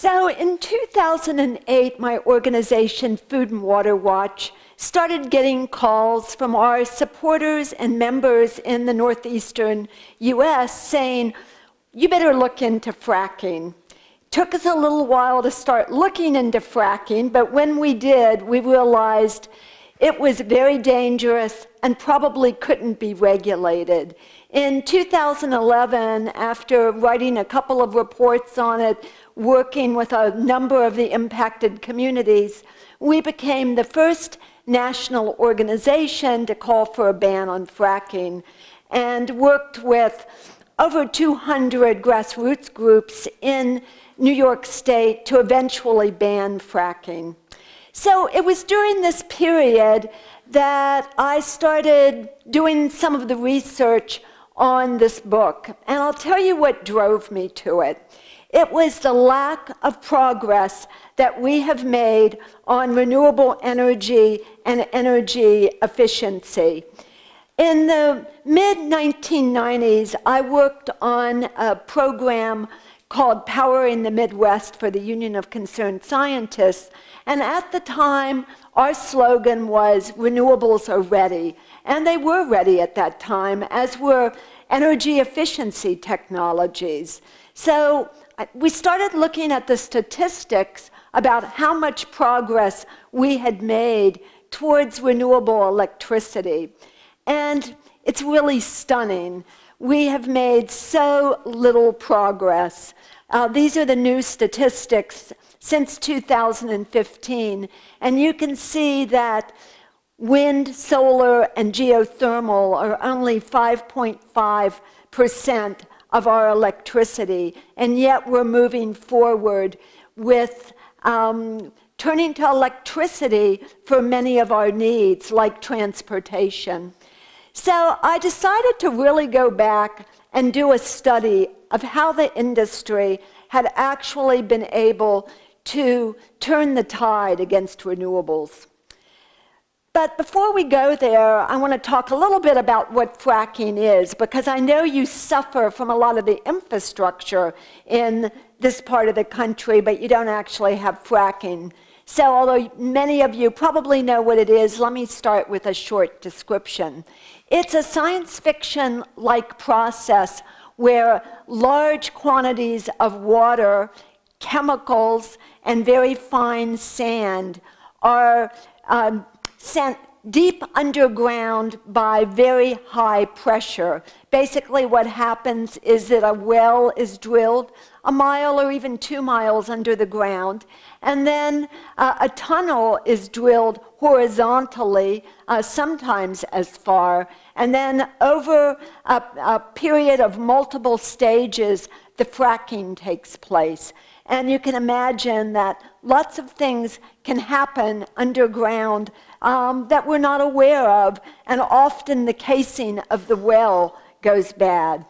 So in 2008, my organization, Food and Water Watch, started getting calls from our supporters and members in the northeastern US saying, you better look into fracking. Took us a little while to start looking into fracking, but when we did, we realized it was very dangerous and probably couldn't be regulated. In 2011, after writing a couple of reports on it, working with a number of the impacted communities, we became the first national organization to call for a ban on fracking and worked with over 200 grassroots groups in New York State to eventually ban fracking. So it was during this period that I started doing some of the research on this book, and I'll tell you what drove me to it. It was the lack of progress that we have made on renewable energy and energy efficiency. In the mid-1990s, I worked on a program called Powering the Midwest for the Union of Concerned Scientists, and at the time, our slogan was, renewables are ready. And they were ready at that time, as were energy efficiency technologies. So we started looking at the statistics about how much progress we had made towards renewable electricity. And it's really stunning. We have made so little progress. These are the new statistics since 2015, and you can see that wind, solar, and geothermal are only 5.5% of our electricity, and yet we're moving forward with turning to electricity for many of our needs, like transportation. So I decided to really go back and do a study of how the industry had actually been able to turn the tide against renewables. But before we go there, I want to talk a little bit about what fracking is, because I know you suffer from a lot of the infrastructure in this part of the country, but you don't actually have fracking. So although many of you probably know what it is, let me start with a short description. It's a science fiction-like process where large quantities of water, chemicals, and very fine sand are sent deep underground by very high pressure. Basically what happens is that a well is drilled a mile or even 2 miles under the ground, and then a tunnel is drilled horizontally, sometimes as far, and then over a period of multiple stages, the fracking takes place. And you can imagine that lots of things can happen underground that we're not aware of, and often the casing of the well goes bad.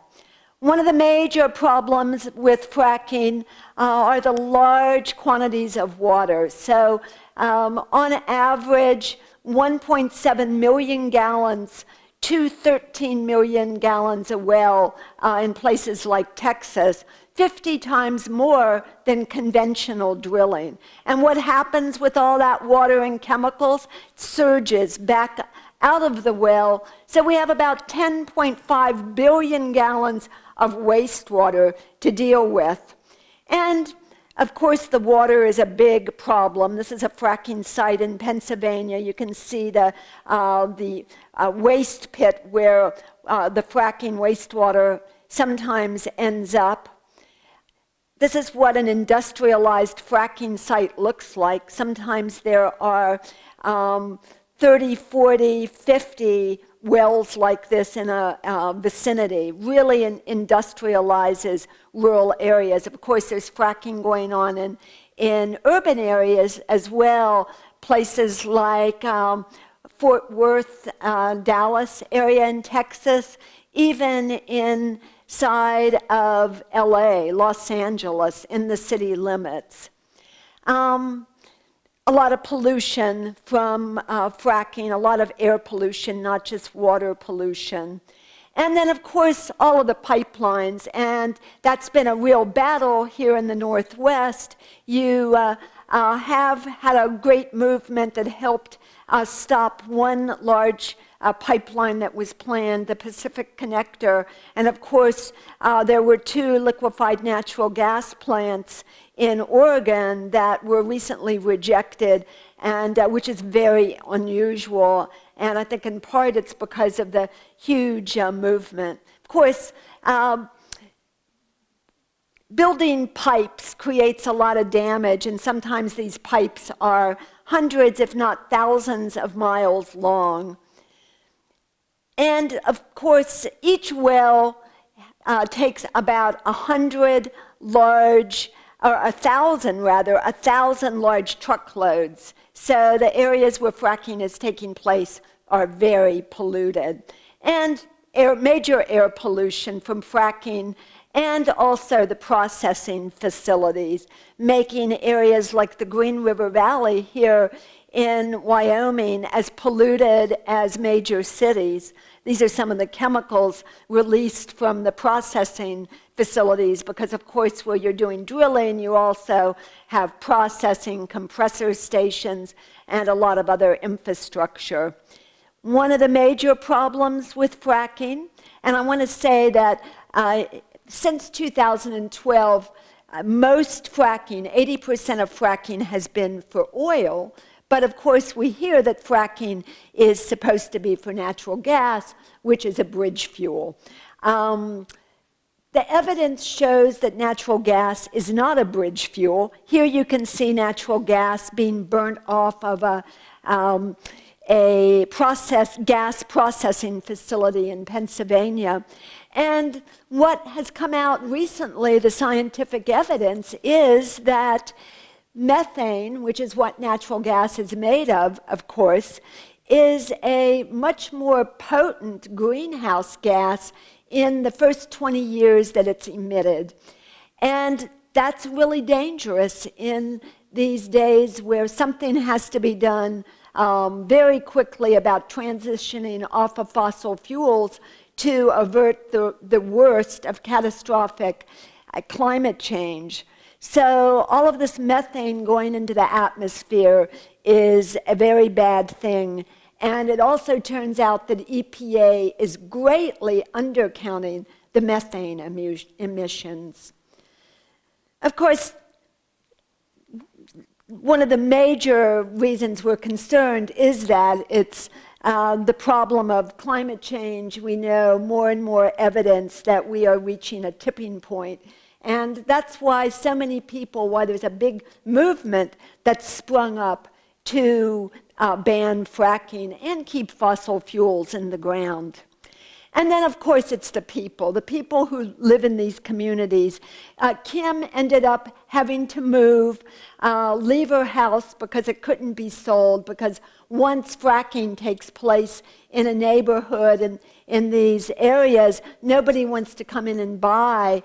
One of the major problems with fracking are the large quantities of water. So on average, 1.7 million gallons to 13 million gallons a well in places like Texas, 50 times more than conventional drilling. And what happens with all that water and chemicals? It surges back out of the well. So we have about 10.5 billion gallons of wastewater to deal with. And of course, the water is a big problem. This is a fracking site in Pennsylvania. You can see the waste pit where the fracking wastewater sometimes ends up. This is what an industrialized fracking site looks like. Sometimes there are 30, 40, 50 wells like this in a vicinity. Really industrializes rural areas. Of course, there's fracking going on in urban areas as well. Places like Fort Worth, Dallas area in Texas, even inside of LA, Los Angeles, in the city limits. A lot of pollution from fracking, a lot of air pollution, not just water pollution. And then, of course, all of the pipelines, and that's been a real battle here in the Northwest. You have had a great movement that helped stop one large pipeline that was planned, the Pacific Connector. And of course, there were 2 liquefied natural gas plants in Oregon that were recently rejected, and which is very unusual. And I think in part it's because of the huge movement. Of course, building pipes creates a lot of damage, and sometimes these pipes are hundreds, if not thousands of miles long. And of course, each well takes about 100 large, or 1,000 rather, 1,000 large truckloads. So the areas where fracking is taking place are very polluted. And major air pollution from fracking, and also the processing facilities, making areas like the Green River Valley here in Wyoming as polluted as major cities. These are some of the chemicals released from the processing facilities, because of course where you're doing drilling, you also have processing, compressor stations, and a lot of other infrastructure. One of the major problems with fracking, and I want to say that since 2012, most fracking, 80% of fracking has been for oil, but of course we hear that fracking is supposed to be for natural gas, which is a bridge fuel. The evidence shows that natural gas is not a bridge fuel. Here you can see natural gas being burnt off of a gas processing facility in Pennsylvania. And what has come out recently, the scientific evidence, is that methane, which is what natural gas is made of course, is a much more potent greenhouse gas in the first 20 years that it's emitted. And that's really dangerous in these days where something has to be done very quickly about transitioning off of fossil fuels to avert the worst of catastrophic climate change. So all of this methane going into the atmosphere is a very bad thing. And it also turns out that EPA is greatly undercounting the methane emissions. Of course, one of the major reasons we're concerned is that it's the problem of climate change. We know more and more evidence that we are reaching a tipping point. And that's why so many people, why there's a big movement that's sprung up to ban fracking and keep fossil fuels in the ground. And then, of course, it's the people who live in these communities. Kim ended up having to move, leave her house because it couldn't be sold, because once fracking takes place in a neighborhood and in these areas, nobody wants to come in and buy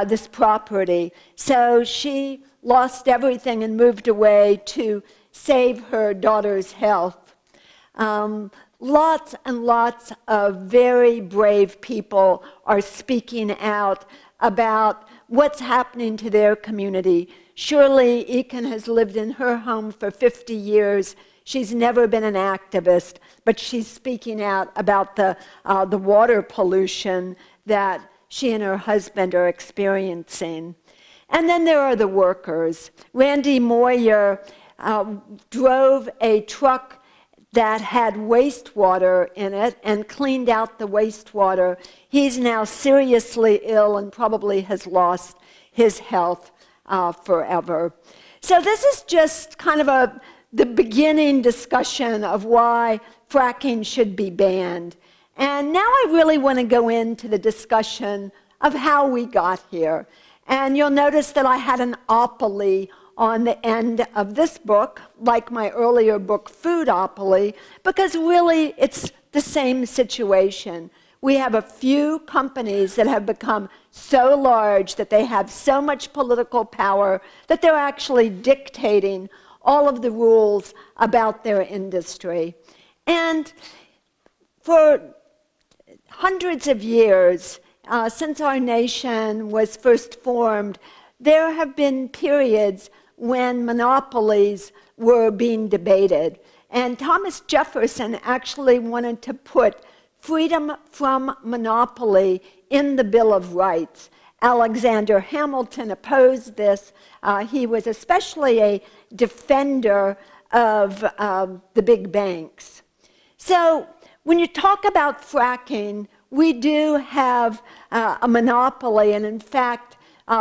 this property. So she lost everything and moved away to save her daughter's health. Lots and lots of very brave people are speaking out about what's happening to their community. Shirley Eakin has lived in her home for 50 years. She's never been an activist, but she's speaking out about the water pollution that she and her husband are experiencing. And then there are the workers. Randy Moyer drove a truck that had wastewater in it and cleaned out the wastewater. He's now seriously ill and probably has lost his health forever. So this is just kind of the beginning discussion of why fracking should be banned. And now I really want to go into the discussion of how we got here. And you'll notice that I had an opoly on the end of this book, like my earlier book, Foodopoly, because really it's the same situation. We have a few companies that have become so large that they have so much political power that they're actually dictating all of the rules about their industry. And for hundreds of years since our nation was first formed, there have been periods when monopolies were being debated. And Thomas Jefferson actually wanted to put freedom from monopoly in the Bill of Rights. Alexander Hamilton opposed this. He was especially a defender of the big banks. So when you talk about fracking, we do have a monopoly, and in fact,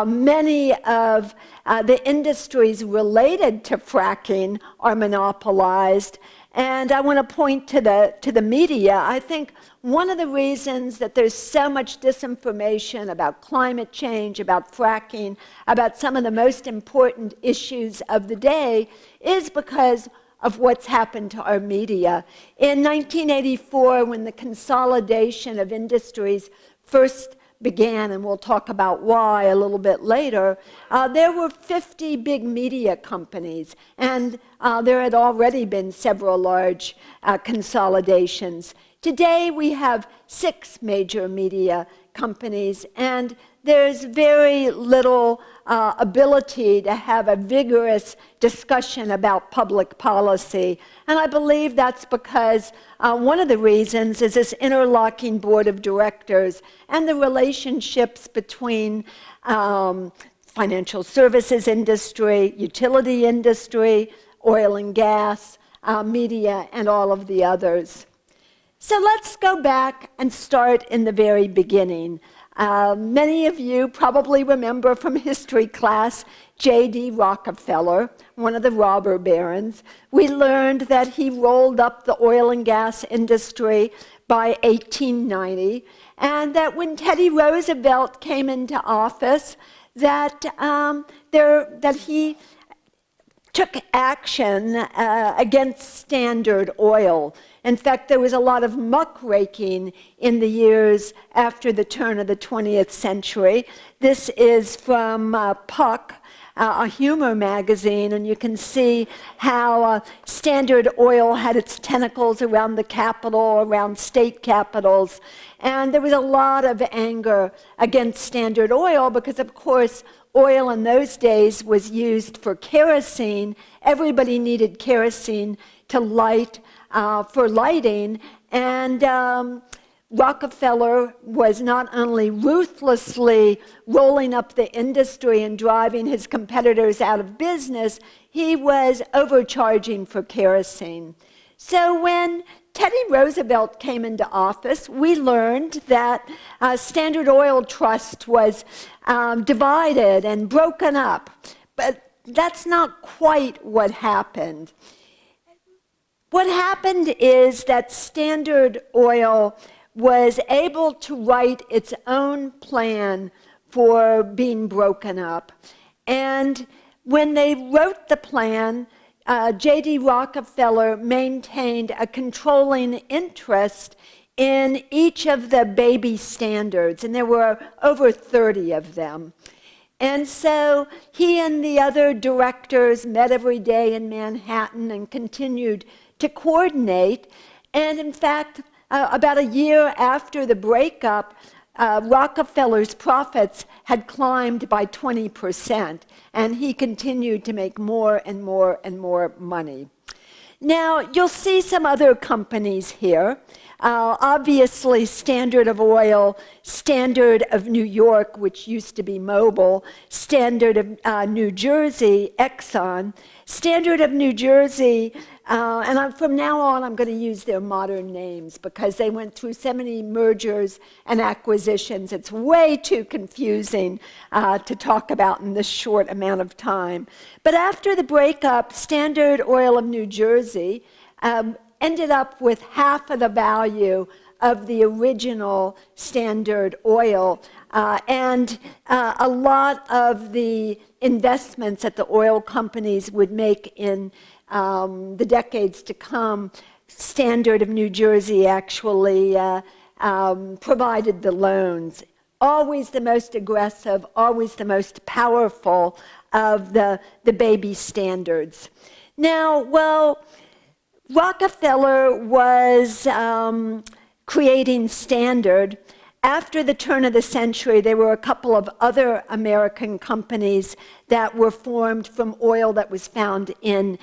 many of the industries related to fracking are monopolized. And I want to point to the media. I think one of the reasons that there's so much disinformation about climate change, about fracking, about some of the most important issues of the day is because of what's happened to our media. In 1984, when the consolidation of industries first began, and we'll talk about why a little bit later, there were 50 big media companies, and there had already been several large consolidations. Today we have 6 major media companies, and there's very little ability to have a vigorous discussion about public policy. And I believe that's because one of the reasons is this interlocking board of directors and the relationships between financial services industry, utility industry, oil and gas, media, and all of the others. So let's go back and start in the very beginning. Many of you probably remember from history class J.D. Rockefeller, one of the robber barons. We learned that he rolled up the oil and gas industry by 1890, and that when Teddy Roosevelt came into office, that he took action against Standard Oil. In fact, there was a lot of muckraking in the years after the turn of the 20th century. This is from Puck, a humor magazine, and you can see how Standard Oil had its tentacles around the Capitol, around state capitals. And there was a lot of anger against Standard Oil because, of course, oil in those days was used for kerosene. Everybody needed kerosene to light, for lighting, and Rockefeller was not only ruthlessly rolling up the industry and driving his competitors out of business, he was overcharging for kerosene. So when Teddy Roosevelt came into office, we learned that Standard Oil Trust was divided and broken up. But that's not quite what happened. What happened is that Standard Oil was able to write its own plan for being broken up. And when they wrote the plan, J.D. Rockefeller maintained a controlling interest in each of the baby standards, and there were over 30 of them. And so he and the other directors met every day in Manhattan and continued to coordinate. And in fact, about a year after the breakup, Rockefeller's profits had climbed by 20%, and he continued to make more and more and more money. Now, you'll see some other companies here. Obviously, Standard of Oil, Standard of New York, which used to be Mobil, Standard of New Jersey, Exxon, Standard of New Jersey, and from now on I'm going to use their modern names because they went through so many mergers and acquisitions. It's way too confusing to talk about in this short amount of time. But after the breakup, Standard Oil of New Jersey ended up with half of the value of the original Standard Oil, and a lot of the investments that the oil companies would make in the decades to come, Standard of New Jersey actually provided the loans. Always the most aggressive, always the most powerful of the baby standards. Now, well, Rockefeller was creating Standard. After the turn of the century, there were a couple of other American companies that were formed from oil that was found in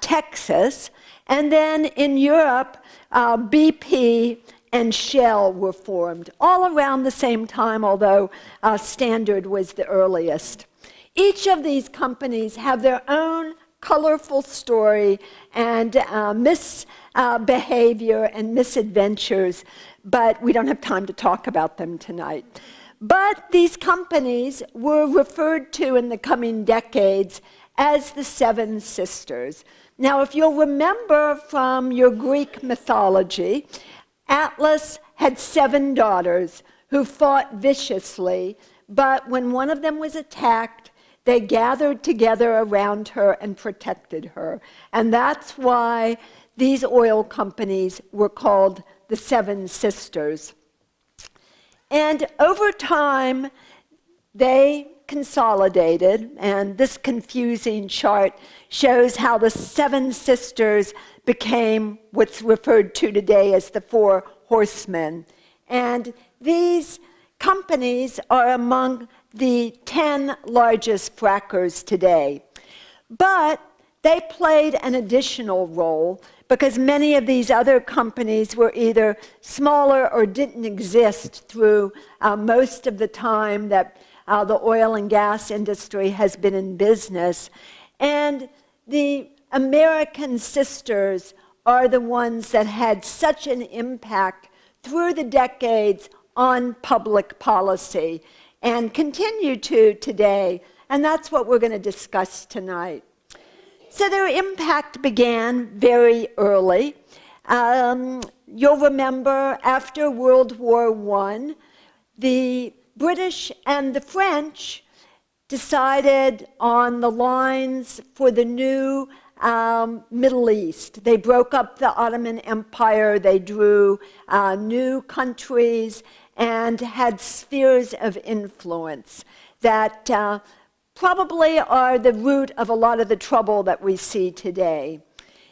Texas. And then in Europe, BP and Shell were formed, all around the same time, although Standard was the earliest. Each of these companies have their own colorful story and misbehavior and misadventures, but we don't have time to talk about them tonight. But these companies were referred to in the coming decades as the Seven Sisters. Now, if you'll remember from your Greek mythology, Atlas had 7 daughters who fought viciously, but when one of them was attacked, they gathered together around her and protected her. And that's why these oil companies were called the Seven Sisters. And over time, they consolidated, and this confusing chart shows how the Seven Sisters became what's referred to today as the Four Horsemen. And these companies are among the 10 largest frackers today. But they played an additional role because many of these other companies were either smaller or didn't exist through most of the time that the oil and gas industry has been in business. And the American sisters are the ones that had such an impact through the decades on public policy and continue to today. And that's what we're going to discuss tonight. So their impact began very early. You'll remember after World War I, the British and the French decided on the lines for the new Middle East. They broke up the Ottoman Empire, they drew new countries, and had spheres of influence that probably are the root of a lot of the trouble that we see today.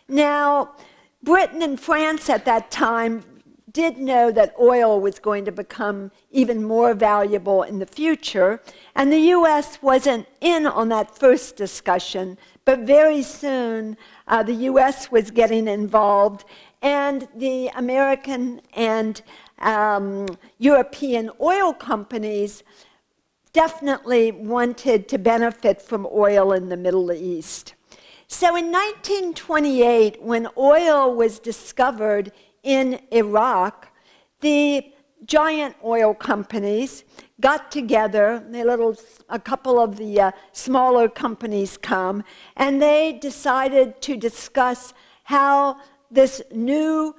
Now, Britain and France at that time did know that oil was going to become even more valuable in the future, and the US wasn't in on that first discussion, but very soon the US was getting involved, and the American and European oil companies definitely wanted to benefit from oil in the Middle East. So in 1928, when oil was discovered in Iraq, the giant oil companies got together, a couple of the smaller companies come, and they decided to discuss how this new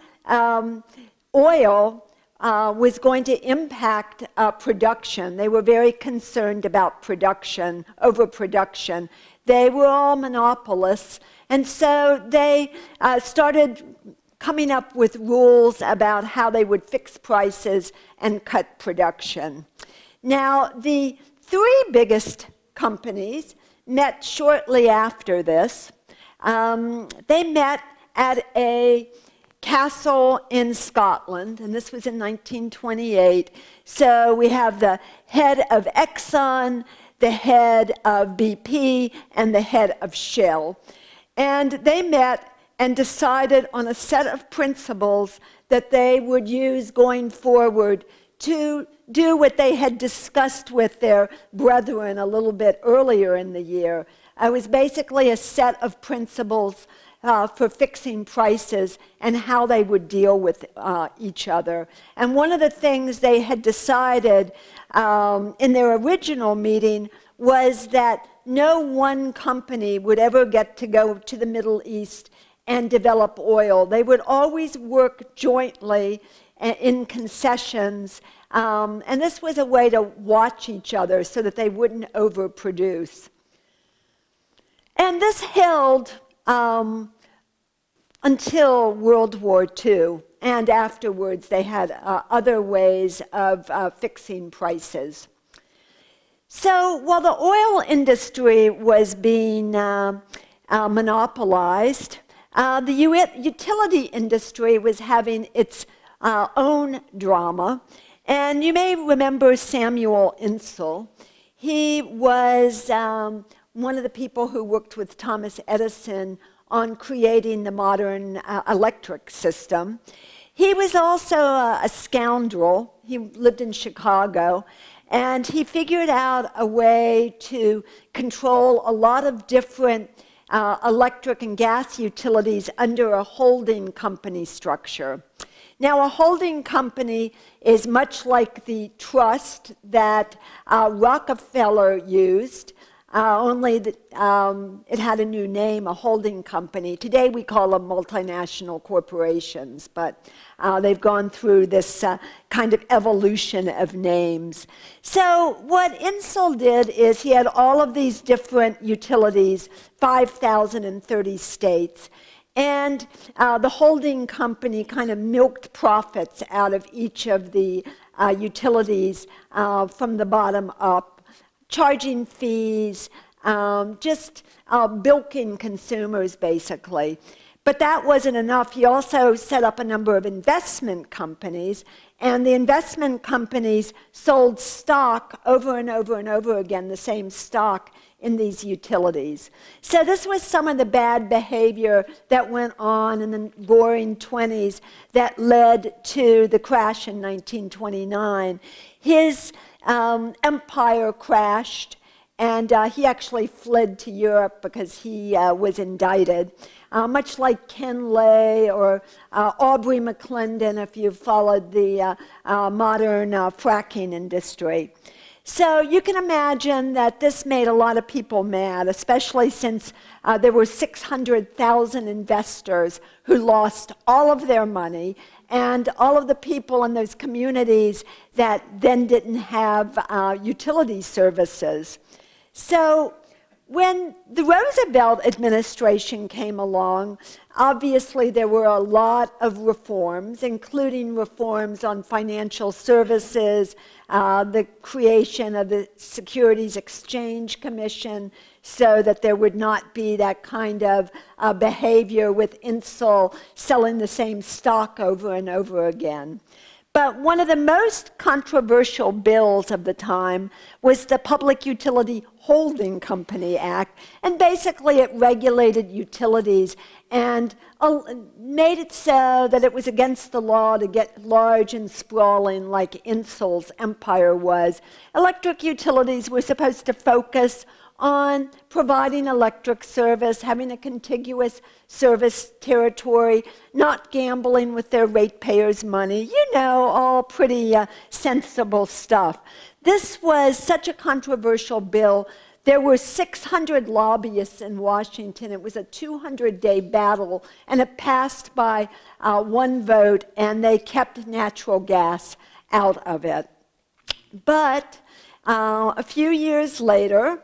oil was going to impact production. They were very concerned about production, overproduction. They were all monopolists, and so they started coming up with rules about how they would fix prices and cut production. Now, the 3 biggest companies met shortly after this. They met at a castle in Scotland, and this was in 1928. So we have the head of Exxon, the head of BP, and the head of Shell. And they met and decided on a set of principles that they would use going forward to do what they had discussed with their brethren a little bit earlier in the year. It was basically a set of principles for fixing prices and how they would deal with each other. And one of the things they had decided in their original meeting was that no one company would ever get to go to the Middle East and develop oil. They would always work jointly in concessions, and this was a way to watch each other so that they wouldn't overproduce. And this held until World War II, and afterwards they had other ways of fixing prices. So while the oil industry was being monopolized, the utility industry was having its own drama. And you may remember Samuel Insull. He was one of the people who worked with Thomas Edison on creating the modern electric system. He was also a scoundrel. He lived in Chicago, and he figured out a way to control a lot of different electric and gas utilities under a holding company structure. Now, a holding company is much like the trust that Rockefeller used, only that it had a new name, a holding company. Today we call them multinational corporations, but they've gone through this kind of evolution of names. So what Insull did is he had all of these different utilities, 5,030 states, and the holding company kind of milked profits out of each of the utilities from the bottom up, charging fees, just bilking consumers, basically. But that wasn't enough. He also set up a number of investment companies, and the investment companies sold stock over and over and over again, the same stock in these utilities. So this was some of the bad behavior that went on in the roaring 20s that led to the crash in 1929. His empire crashed, and he actually fled to Europe because he was indicted, much like Ken Lay or Aubrey McClendon, if you've followed the modern fracking industry. So you can imagine that this made a lot of people mad, especially since there were 600,000 investors who lost all of their money, and all of the people in those communities that then didn't have utility services. So when the Roosevelt administration came along, obviously there were a lot of reforms, including reforms on financial services, the creation of the Securities Exchange Commission, so that there would not be that kind of behavior with Insull selling the same stock over and over again. But one of the most controversial bills of the time was the Public Utility Holding Company Act, and basically it regulated utilities and made it so that it was against the law to get large and sprawling like Insull's empire was. Electric utilities were supposed to focus on providing electric service, having a contiguous service territory, not gambling with their ratepayers' money. You know, all pretty sensible stuff. This was such a controversial bill. There were 600 lobbyists in Washington. It was a 200-day battle, and it passed by one vote, and they kept natural gas out of it. But a few years later,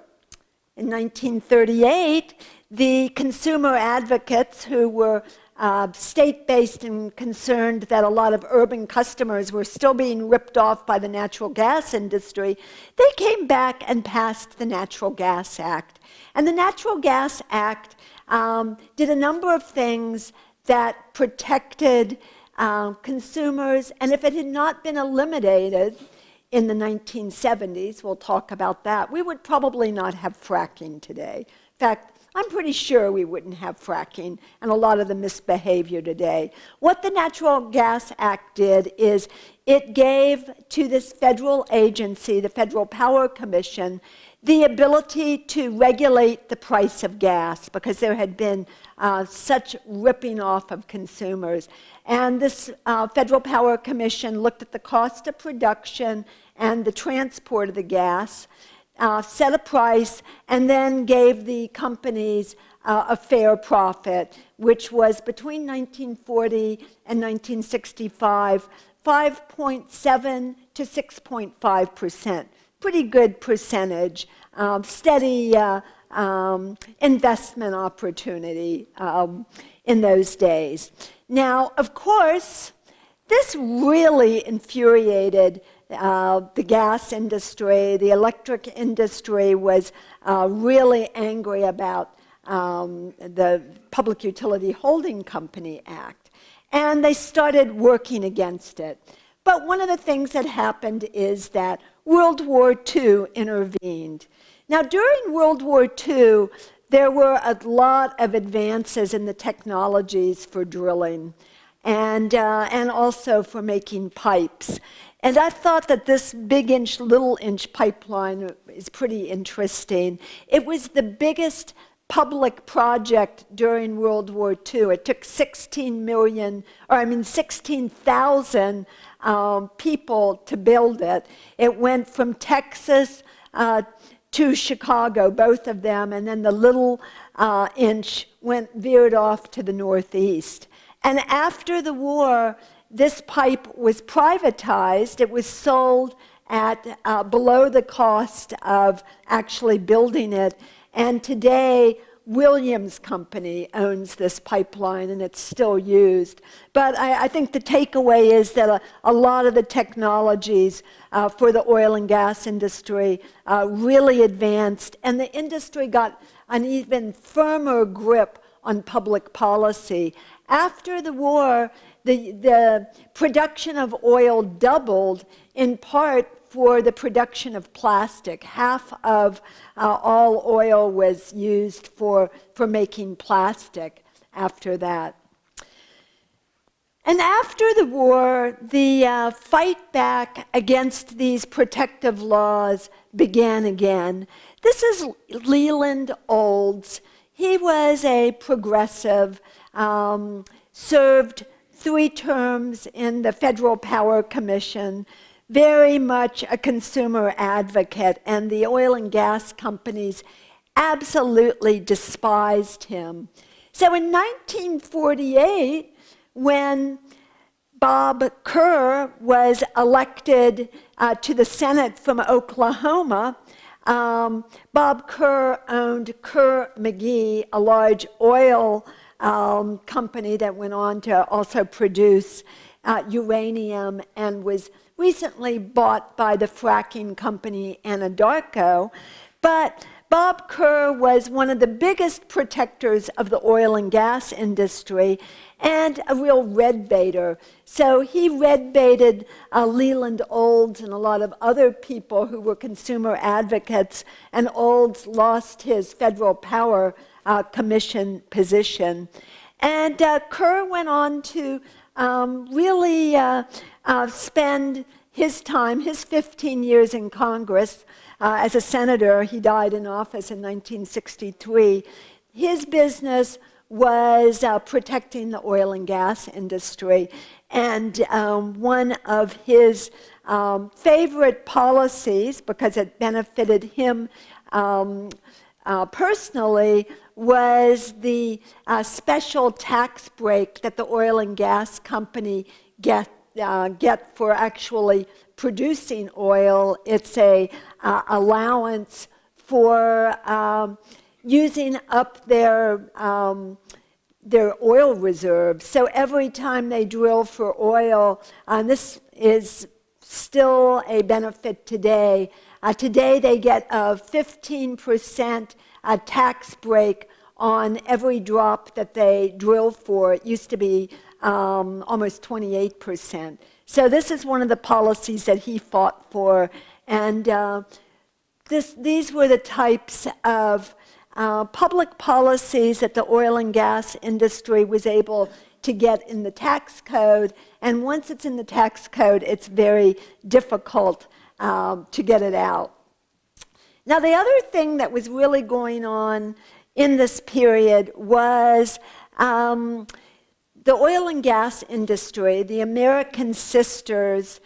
in 1938, the consumer advocates, who were state-based and concerned that a lot of urban customers were still being ripped off by the natural gas industry, they came back and passed the Natural Gas Act. And the Natural Gas Act did a number of things that protected consumers, and if it had not been eliminated in the 1970s, we'll talk about that, we would probably not have fracking today. In fact, I'm pretty sure we wouldn't have fracking and a lot of the misbehavior today. What the Natural Gas Act did is it gave to this federal agency, the Federal Power Commission, the ability to regulate the price of gas because there had been such ripping off of consumers. And this Federal Power Commission looked at the cost of production and the transport of the gas, set a price, and then gave the companies a fair profit, which was between 1940 and 1965, 5.7 to 6.5%. Pretty good percentage, steady investment opportunity in those days. Now, of course, this really infuriated the gas industry. The electric industry was really angry about the Public Utility Holding Company Act. and they started working against it. But one of the things that happened is that World War II intervened. Now, during World War II, there were a lot of advances in the technologies for drilling and also for making pipes. And I thought that this big inch, little inch pipeline is pretty interesting. It was the biggest public project during World War II. It took 16,000 people to build it. It went from Texas to Chicago, both of them, and then the little inch veered off to the northeast. And after the war, this pipe was privatized. It was sold at below the cost of actually building it. And today, Williams Company owns this pipeline, and it's still used. But I think the takeaway is that a lot of the technologies for the oil and gas industry really advanced, and the industry got an even firmer grip on public policy. After the war, the production of oil doubled, in part for the production of plastic. Half of all oil was used for making plastic after that. And after the war, the fight back against these protective laws began again. This is Leland Olds. He was a progressive, served 3 terms in the Federal Power Commission, very much a consumer advocate, and the oil and gas companies absolutely despised him. So in 1948, when Bob Kerr was elected to the Senate from Oklahoma, Bob Kerr owned Kerr-McGee, a large oil company that went on to also produce uranium, and was recently bought by the fracking company Anadarko. But Bob Kerr was one of the biggest protectors of the oil and gas industry and a real red baiter. So he red baited Leland Olds and a lot of other people who were consumer advocates, and Olds lost his Federal Power Commission position. And Kerr went on to really spend his time, his 15 years in Congress as a senator. He died in office in 1963. His business was protecting the oil and gas industry. And one of his favorite policies, because it benefited him personally, was the special tax break that the oil and gas company get for actually producing oil. It's a allowance for using up their oil reserves. So every time they drill for oil, and this is still a benefit today. Today they get a 15% tax break on every drop that they drill for. It used to be almost 28%. So this is one of the policies that he fought for. And these were the types of public policies that the oil and gas industry was able to get in the tax code. And once it's in the tax code, it's very difficult to get it out. Now, the other thing that was really going on in this period was the oil and gas industry, the American sisters,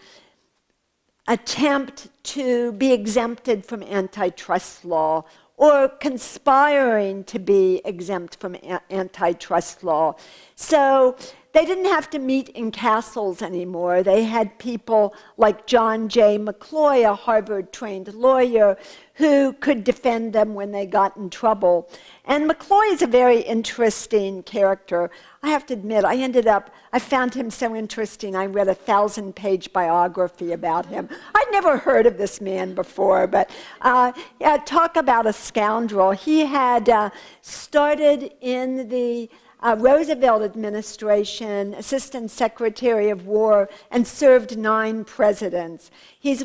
attempt to be exempted from antitrust law, or conspiring to be exempt from antitrust law. So they didn't have to meet in castles anymore. They had people like John J. McCloy, a Harvard-trained lawyer, who could defend them when they got in trouble. And McCloy is a very interesting character. I have to admit, I found him so interesting, I read a 1,000-page biography about him. I'd never heard of this man before, but talk about a scoundrel. He had started in the Roosevelt administration, Assistant Secretary of War, and served 9 presidents. He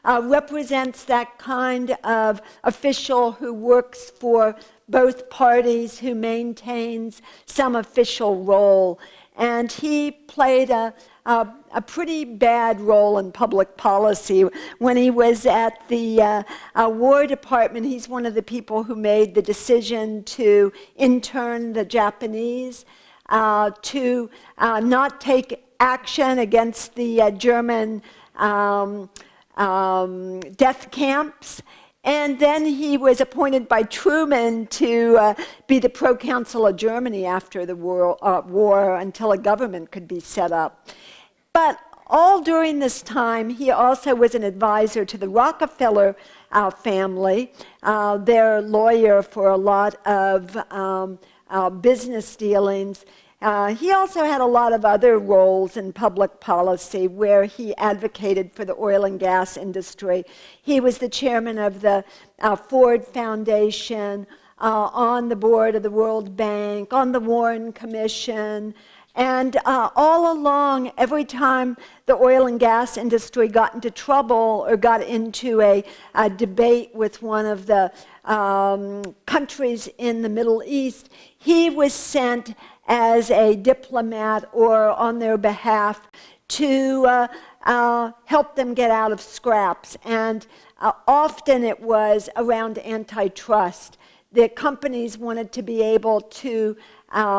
represents that kind of official who works for both parties, who maintains some official role. And he played a pretty bad role in public policy. When he was at the War Department, he's one of the people who made the decision to intern the Japanese, to not take action against the German death camps. And then he was appointed by Truman to be the pro-consul of Germany after the war until a government could be set up. But all during this time, he also was an advisor to the Rockefeller family, their lawyer for a lot of business dealings. He also had a lot of other roles in public policy where he advocated for the oil and gas industry. He was the chairman of the Ford Foundation, on the board of the World Bank, on the Warren Commission, and all along, every time the oil and gas industry got into trouble or got into a debate with one of the countries in the Middle East, he was sent as a diplomat or on their behalf to help them get out of scraps. And often it was around antitrust. The companies wanted to be able to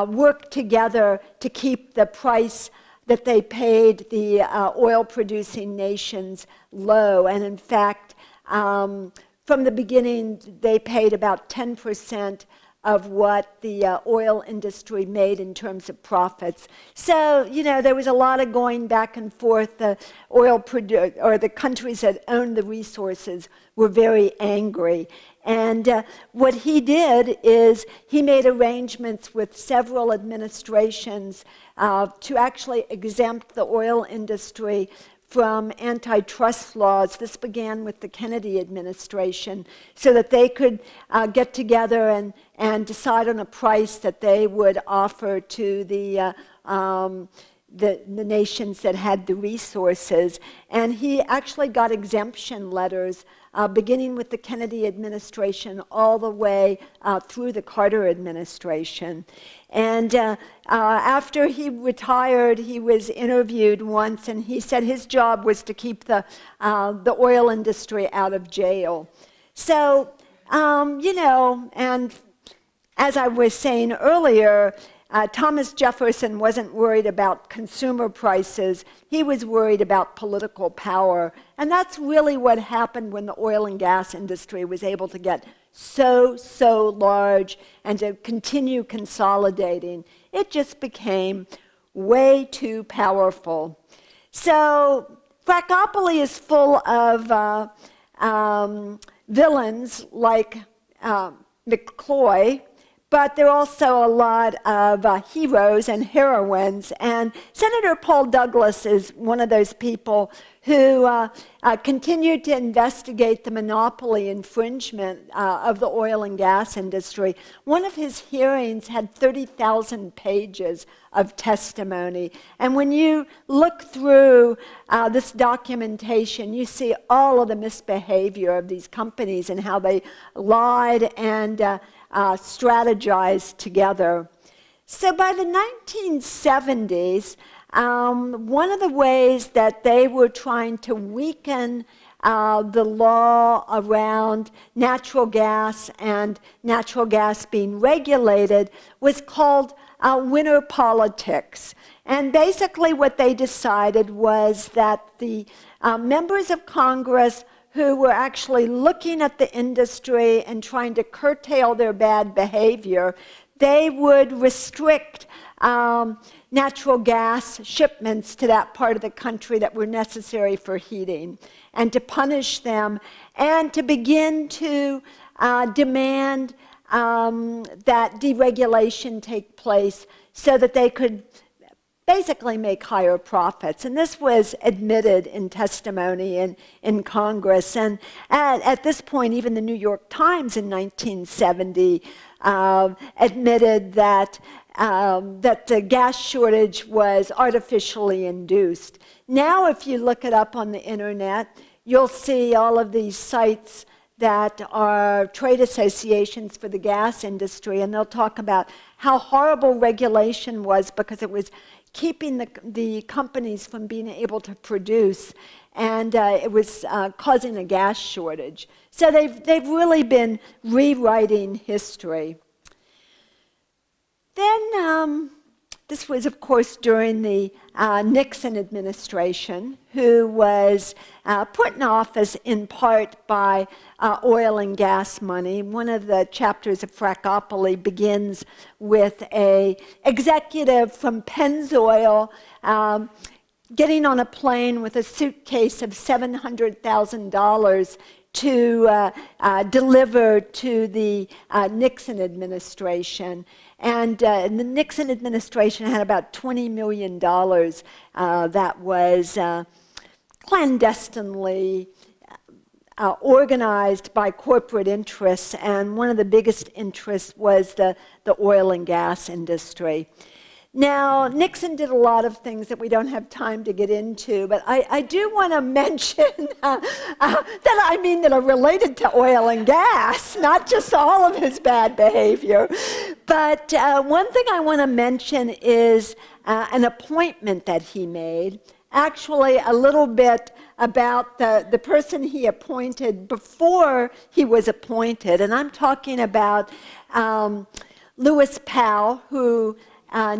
work together to keep the price that they paid the oil-producing nations low. And in fact, from the beginning, they paid about 10% of what the oil industry made in terms of profits. So, there was a lot of going back and forth. The the countries that owned the resources were very angry. And what he did is he made arrangements with several administrations to actually exempt the oil industry from antitrust laws. This began with the Kennedy administration, so that they could get together and decide on a price that they would offer to the nations that had the resources. And he actually got exemption letters beginning with the Kennedy administration all the way through the Carter administration. And after he retired, he was interviewed once, and he said his job was to keep the oil industry out of jail. So, and as I was saying earlier, Thomas Jefferson wasn't worried about consumer prices. He was worried about political power. And that's really what happened when the oil and gas industry was able to get so large and to continue consolidating. It just became way too powerful. So Frackopoly is full of villains like McCloy, but there are also a lot of heroes and heroines. And Senator Paul Douglas is one of those people who continued to investigate the monopoly infringement of the oil and gas industry. One of his hearings had 30,000 pages of testimony. And when you look through this documentation, you see all of the misbehavior of these companies and how they lied and strategized together. So by the 1970s, one of the ways that they were trying to weaken the law around natural gas and natural gas being regulated was called winter politics. And basically what they decided was that the members of Congress who were actually looking at the industry and trying to curtail their bad behavior, they would restrict natural gas shipments to that part of the country that were necessary for heating, and to punish them, and to begin to demand that deregulation take place so that they could basically make higher profits. And this was admitted in testimony in Congress. And at this point, even the New York Times in 1970 admitted that the gas shortage was artificially induced. Now, if you look it up on the internet, you'll see all of these sites that are trade associations for the gas industry, and they'll talk about how horrible regulation was because it was keeping the companies from being able to produce, and it was causing a gas shortage. So they've really been rewriting history. Then this was, of course, during the Nixon administration, who was put in office in part by oil and gas money. One of the chapters of Frackopoly begins with an executive from Pennzoil getting on a plane with a suitcase of $700,000 to deliver to the Nixon administration. And the Nixon administration had about $20 million that was clandestinely organized by corporate interests, and one of the biggest interests was the oil and gas industry. Now, Nixon did a lot of things that we don't have time to get into, but I do want to mention that are related to oil and gas, not just all of his bad behavior. But one thing I want to mention is an appointment that he made, actually a little bit about the person he appointed before he was appointed. And I'm talking about Lewis Powell, who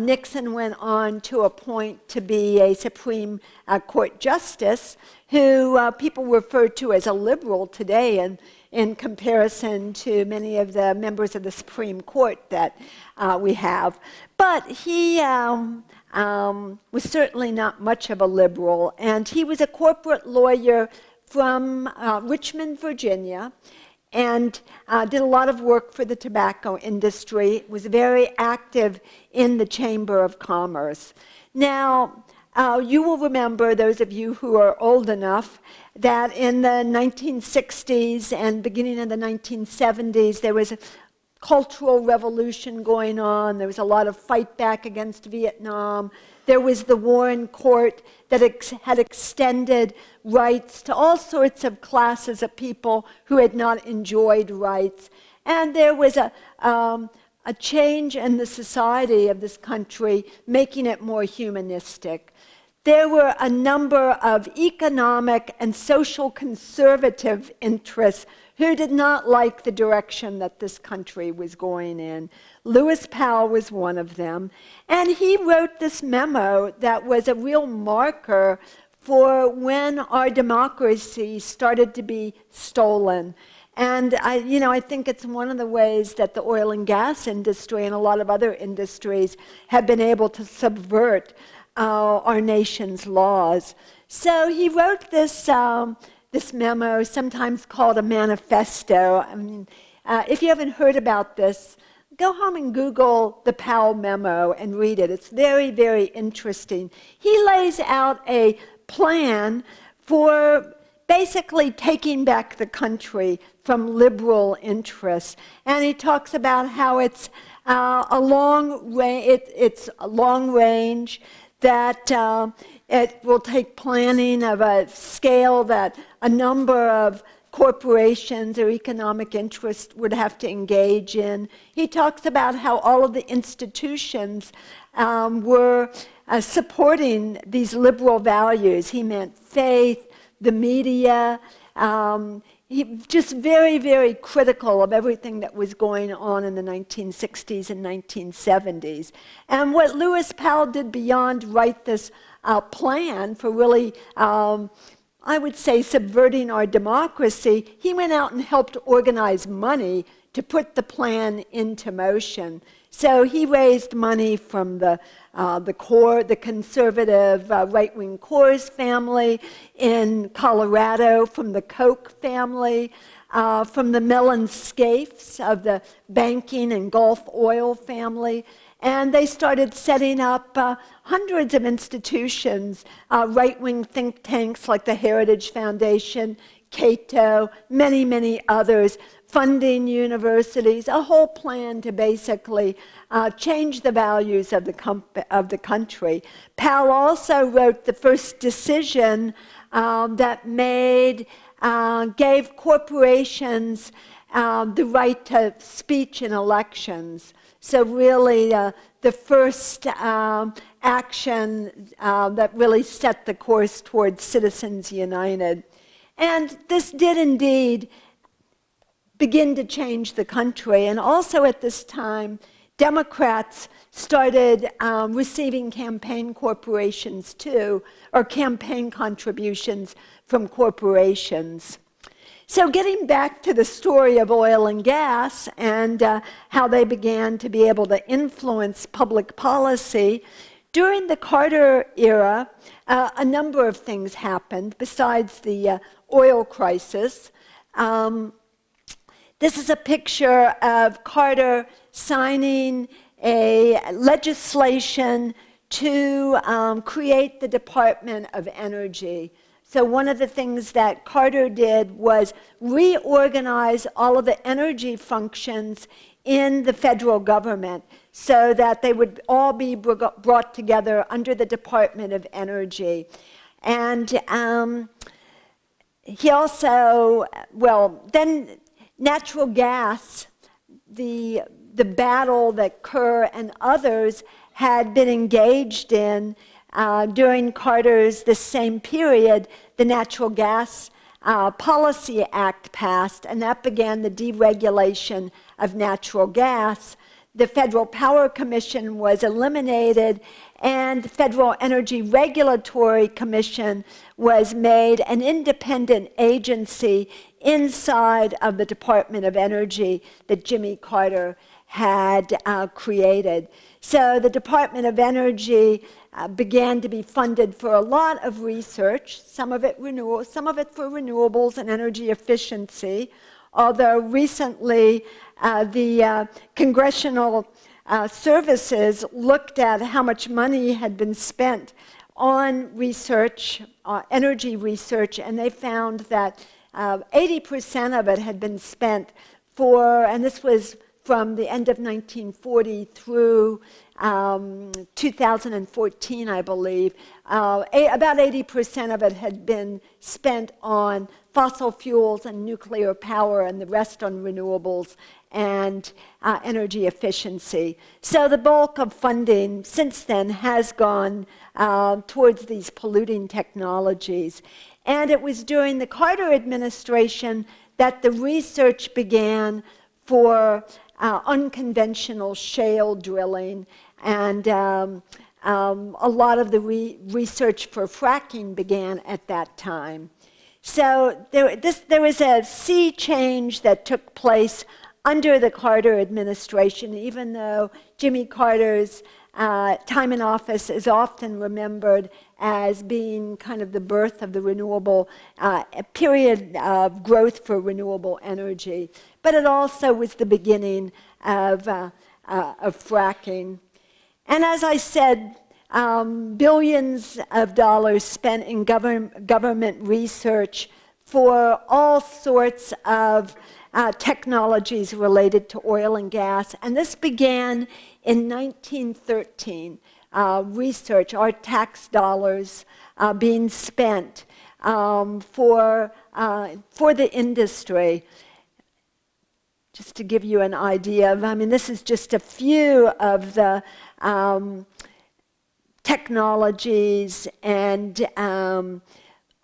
Nixon went on to appoint to be a Supreme Court justice, who people refer to as a liberal today in comparison to many of the members of the Supreme Court that we have. But he was certainly not much of a liberal, and he was a corporate lawyer from Richmond, Virginia, and did a lot of work for the tobacco industry, was very active in the Chamber of Commerce. Now, you will remember, those of you who are old enough, that in the 1960s and beginning of the 1970s, there was a cultural revolution going on. There was a lot of fight back against Vietnam. There was the Warren Court that had extended rights to all sorts of classes of people who had not enjoyed rights. And there was a change in the society of this country, making it more humanistic. There were a number of economic and social conservative interests who did not like the direction that this country was going in. Lewis Powell was one of them, and he wrote this memo that was a real marker for when our democracy started to be stolen. And I think it's one of the ways that the oil and gas industry and a lot of other industries have been able to subvert our nation's laws. So he wrote this memo, sometimes called a manifesto. I mean, if you haven't heard about this, go home and Google the Powell memo and read it. It's very, very interesting. He lays out a plan for basically taking back the country from liberal interests. And he talks about how it's a long range, that it will take planning of a scale that a number of corporations or economic interests would have to engage in. He talks about how all of the institutions were supporting these liberal values. He meant faith, the media. He just very, very critical of everything that was going on in the 1960s and 1970s. And what Lewis Powell did beyond write this plan for really, I would say, subverting our democracy, he went out and helped organize money to put the plan into motion. So he raised money from the conservative right-wing Coors family in Colorado, from the Koch family, from the Mellon Scaife of the banking and Gulf oil family. And they started setting up hundreds of institutions, right-wing think tanks like the Heritage Foundation, Cato, many, many others, funding universities, a whole plan to basically change the values of the country. Powell also wrote the first decision that gave corporations the right to speech in elections. So really the first action that really set the course towards Citizens United. And this did indeed begin to change the country. And also at this time, Democrats started receiving campaign corporations too, or campaign contributions from corporations. So getting back to the story of oil and gas and how they began to be able to influence public policy, during the Carter era, a number of things happened besides the oil crisis. This is a picture of Carter signing a legislation to create the Department of Energy. So one of the things that Carter did was reorganize all of the energy functions in the federal government so that they would all be brought together under the Department of Energy. And he also, well, then natural gas, the battle that Kerr and others had been engaged in during Carter's the same period, the Natural Gas Policy Act passed, and that began the deregulation of natural gas. The Federal Power Commission was eliminated, and the Federal Energy Regulatory Commission was made an independent agency inside of the Department of Energy that Jimmy Carter had created. So the Department of Energy began to be funded for a lot of research, some of it for renewables and energy efficiency, although recently the congressional services looked at how much money had been spent on research, energy research, and they found that 80% of it had been spent for, and this was from the end of 1940 through 2014, I believe, about 80% of it had been spent on fossil fuels and nuclear power, and the rest on renewables and energy efficiency. So the bulk of funding since then has gone towards these polluting technologies. And it was during the Carter administration that the research began for unconventional shale drilling, and a lot of the research for fracking began at that time. So there was a sea change that took place under the Carter administration, even though Jimmy Carter's time in office is often remembered as being kind of the birth of the renewable period of growth for renewable energy. But it also was the beginning of fracking. And as I said, billions of dollars spent in government research for all sorts of technologies related to oil and gas. And this began in 1913, research, our tax dollars being spent for the industry. Just to give you an idea of, I mean, this is just a few of the technologies and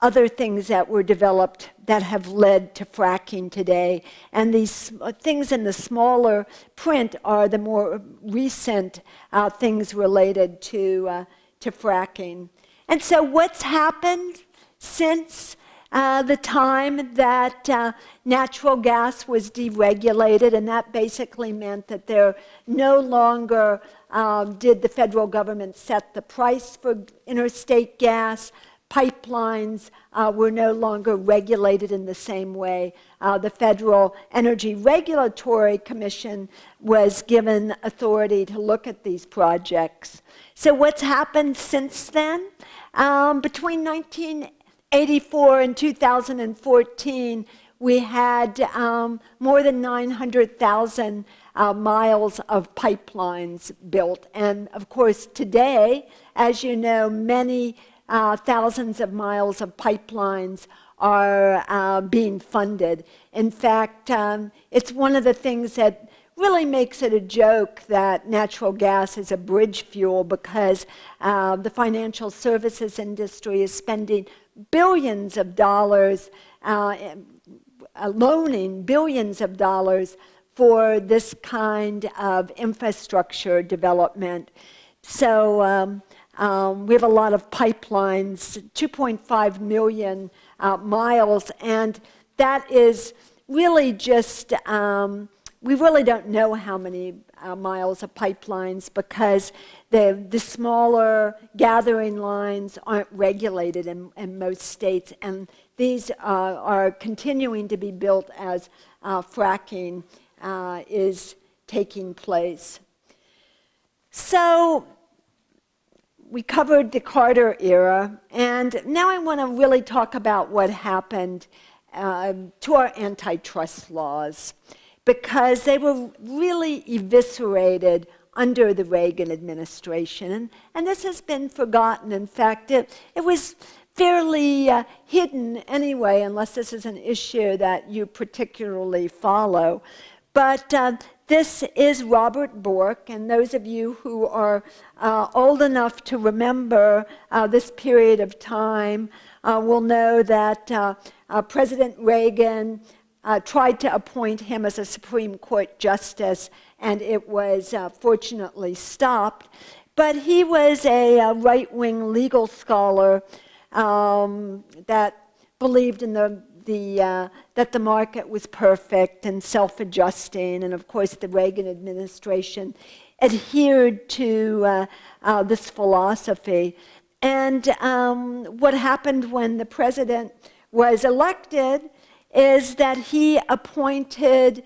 other things that were developed that have led to fracking today. And these things in the smaller print are the more recent things related to fracking. And so what's happened since the time that natural gas was deregulated, and that basically meant that there no longer did the federal government set the price for interstate gas. Pipelines were no longer regulated in the same way. The Federal Energy Regulatory Commission was given authority to look at these projects. So what's happened since then? Between 1984 and 2014, we had more than 900,000 miles of pipelines built. And of course, today, as you know, many thousands of miles of pipelines are being funded. In fact, it's one of the things that really makes it a joke that natural gas is a bridge fuel, because the financial services industry is spending billions of dollars, loaning billions of dollars for this kind of infrastructure development. So we have a lot of pipelines, 2.5 million miles, and that is really just, we really don't know how many miles of pipelines, because the smaller gathering lines aren't regulated in most states, and these are continuing to be built as fracking is taking place. So we covered the Carter era, and now I want to really talk about what happened to our antitrust laws, because they were really eviscerated under the Reagan administration. And this has been forgotten. In fact, it was fairly hidden anyway, unless this is an issue that you particularly follow. But this is Robert Bork, and those of you who are old enough to remember this period of time will know that President Reagan tried to appoint him as a Supreme Court justice, and it was fortunately stopped. But he was a right-wing legal scholar that believed in that the market was perfect and self-adjusting, and of course the Reagan administration adhered to this philosophy. And what happened when the president was elected is that he appointed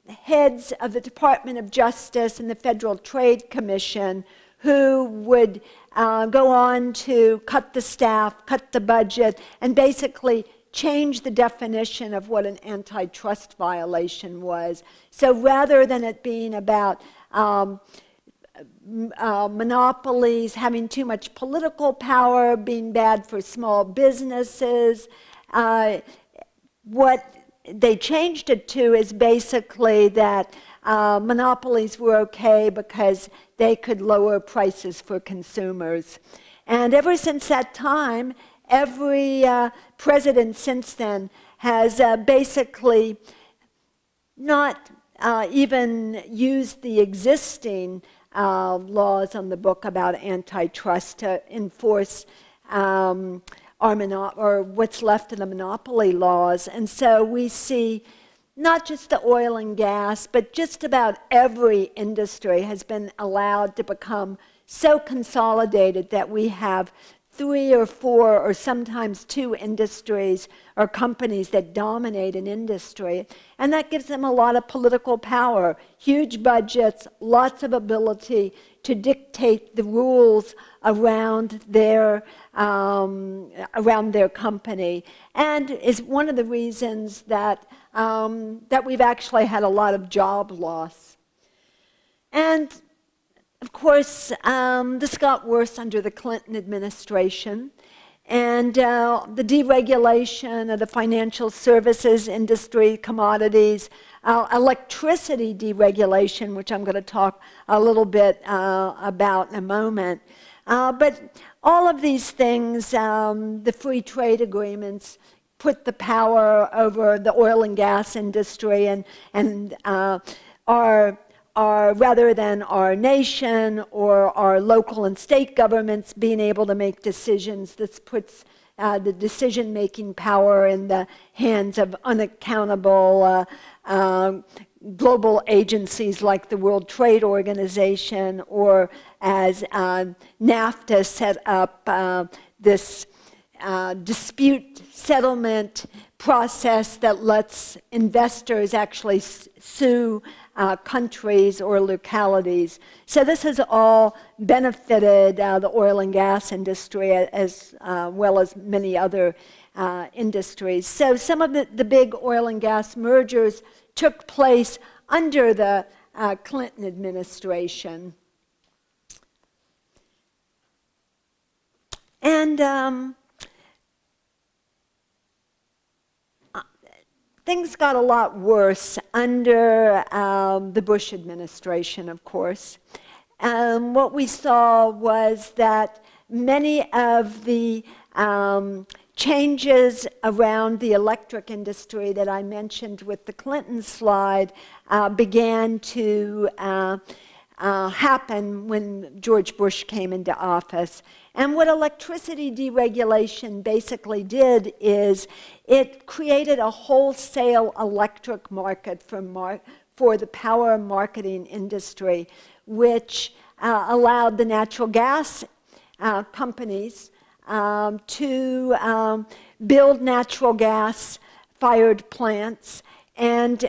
heads of the Department of Justice and the Federal Trade Commission who would go on to cut the staff, cut the budget, and basically change the definition of what an antitrust violation was. So rather than it being about monopolies having too much political power, being bad for small businesses, what they changed it to is basically that monopolies were okay because they could lower prices for consumers. And ever since that time, every president since then has basically not even used the existing laws on the book about antitrust to enforce or what's left of the monopoly laws. And so we see not just the oil and gas, but just about every industry has been allowed to become so consolidated that we have 3 or 4 or sometimes 2 industries or companies that dominate an industry. And that gives them a lot of political power, huge budgets, lots of ability to dictate the rules around their company, and is one of the reasons that that we've actually had a lot of job loss. And of course, this got worse under the Clinton administration, and the deregulation of the financial services industry, commodities, electricity deregulation, which I'm going to talk a little bit about in a moment. But all of these things, the free trade agreements, put the power over the oil and gas industry, and our rather than our nation or our local and state governments being able to make decisions, this puts the decision-making power in the hands of unaccountable global agencies like the World Trade Organization, or as NAFTA set up this dispute settlement process that lets investors actually sue countries or localities. So this has all benefited the oil and gas industry as well as many other industries. So some of the big oil and gas mergers took place under the Clinton administration. And things got a lot worse under the Bush administration, of course. What we saw was that many of the changes around the electric industry that I mentioned with the Clinton slide began to happen when George Bush came into office. And what electricity deregulation basically did is it created a wholesale electric market for the power marketing industry, which allowed the natural gas companies to build natural gas-fired plants. And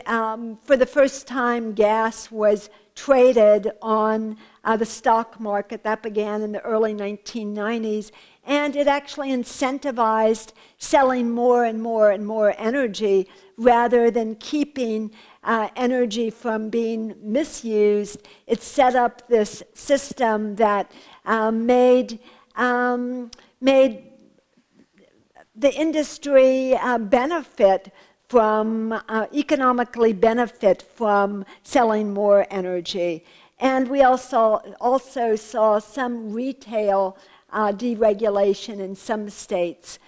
for the first time, gas was traded on the stock market. That began in the early 1990s. And it actually incentivized selling more and more and more energy rather than keeping energy from being misused. It set up this system that made the industry economically benefit from selling more energy. And we also saw some retail deregulation in some states,